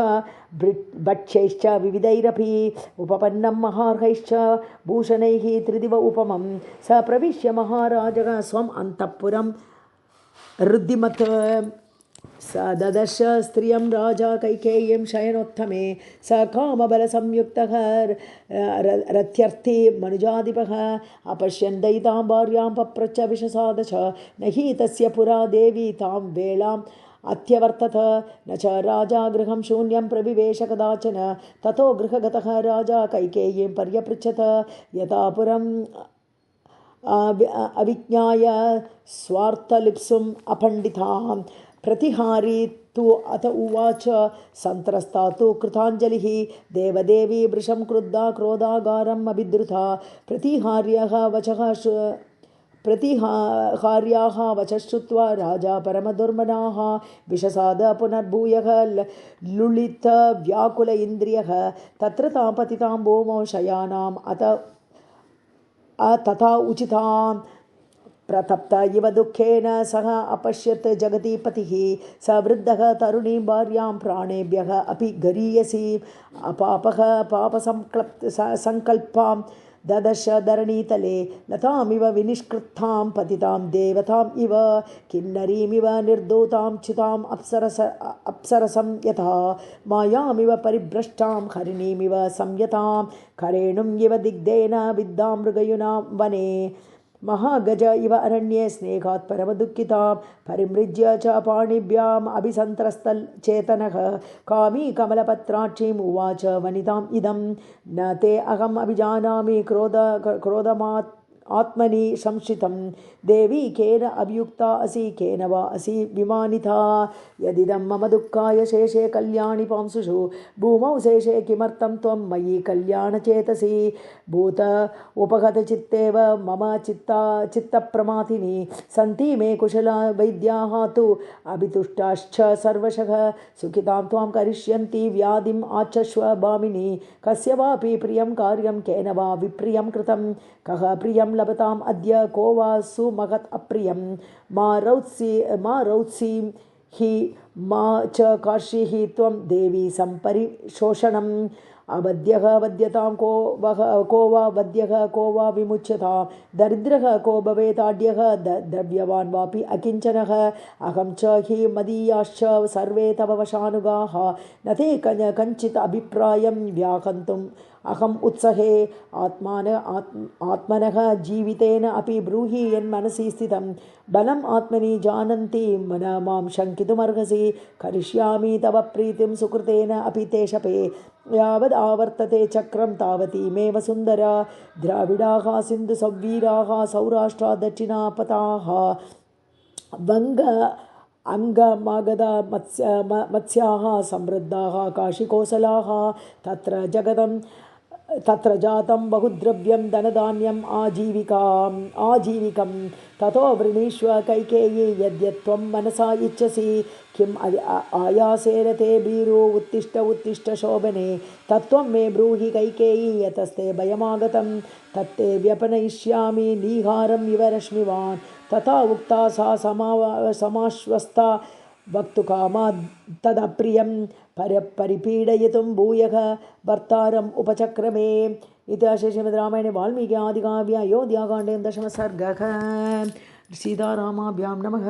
भक्ष्यैश्च विविधैरपि उपपन्नं महार्हैश्च भूषणैः त्रिदिव उपमं स प्रविश्य महाराजः स्वम् अन्तःपुरं रुद्धिमत् स ददर्श स्त्रियं राजा कैकेयीं शयनोत्तमे स कामबलसंयुक्तः रथ्यर्थी मनुजाधिपः अपश्यन् दयितां भार्यां पप्रच्छ विशसाद च न हि तस्य पुरा देवी तां वेलाम् अत्यवर्तत न च राजा गृहं शून्यं प्रविवेश कदाचन ततो गृहगतः राजा कैकेयीं पर्यपृच्छत यथा पुरम् अविज्ञाय स्वार्थलिप्सुम् अपण्डितां प्रतिहारी तु अथ उवाच सन्त्रस्ता तु कृताञ्जलिः देवदेवी वृषं क्रुद्धा क्रोधागारम् अभिद्रुता प्रतिहार्याः वचः श्रुत्वा राजा परमदुर्मनाः विशसाद पुनर्भूयः लुलित व्याकुल इन्द्रियः तत्र तां पतितां भूमौ शयानाम् तथा उचितां प्रतप्त इव दुःखेन सः अपश्यत् जगति पतिः स वृद्धः तरुणीं भार्यां प्राणेभ्यः अपि गरीयसी अपापः संकल्पां ददश धरणीतले लतामिव विनिष्कृतां पतितां देवताम् इव किन्नरीमिव निर्दोतां च्युताम् अप्सरसं यथा मायामिव परिभ्रष्टां हरिणीमिव संयतां करेणुम् इव दिग्धेन विद्धां मृगयुनां वने महागज इव अरण्ये स्नेहात् परमदुःखितां परिमृज्य च पाणिभ्याम् अभिसन्त्रस्तचेतनः कामी कमलपत्राक्षीम् उवाच वनिताम् इदं न ते अहम् अभिजानामि क्रोधमात् आत्मनि संश्रितं देवी केन अभियुक्ता असि केन वा असि विमानिता यदिदं मम दुःखाय शेषे कल्याणि पांसुषु भूमौ शेषे किमर्थं त्वं मयि कल्याणचेतसि भूत उपगतचित्तेव मम चित्तप्रमाथिनी सन्ति मे कुशला वैद्याः तु अभितुष्टाश्च सर्वशः सुखितां त्वां करिष्यन्ति व्याधिम् आचश्व भामिनी कस्य वापि प्रियं कार्यं केन वा विप्रियं कृतं कः प्रियं लभताम् अद्य को वा सुमहत् अप्रियं मा रौत्सी हि मा च कार्षिः त्वं देवी सम्परिशोषणम् अवध्यः वध्यतां को वा वध्यः को वा विमुच्यतां दरिद्रः को भवेताड्यः द्रव्यवान् वापि अकिञ्चनः अहं च हि मदीयाश्च सर्वे तव वशानुगाः न ते कञ्चित् अभिप्रायं व्याहन्तुम् अहम् उत्सहे आत्मनः जीवितेन अपि ब्रूहि यन्मनसि स्थितं बलम् आत्मनि जानन्ति मन मां शङ्कितुमर्हसि करिष्यामि तव प्रीतिं सुकृतेन अपि ते शपे यावद् आवर्तते चक्रं तावती मे वसुन्धरा द्राविडाः सिन्धुसौवीराः सौराष्ट्रा दक्षिणापताः वङ्ग अङ्गमागधा मत्स्याः समृद्धाः काशिकोसलाः तत्र जातं बहुद्रव्यं धनधान्यम् आजीविकं ततो वृणीष्व कैकेयी यद्यत्वं मनसा इच्छसि किम् आयासेन ते भीरो उत्तिष्ठ शोभने तत्त्वं मे ब्रूहि कैकेयी यतस्ते भयमागतं तत्ते व्यपनयिष्यामि नीहारम् इव रश्मिवान् तथा उक्ता सा समाश्वस्ता वक्तुकामा तदप्रियं परिपीडयितुं भूयः भर्तारम् उपचक्रमे इति श्रीमद् रामायणे वाल्मीकि आदिकाव्ये अयोध्याकाण्डे 10 सर्गः सीतारामाभ्यां नमः।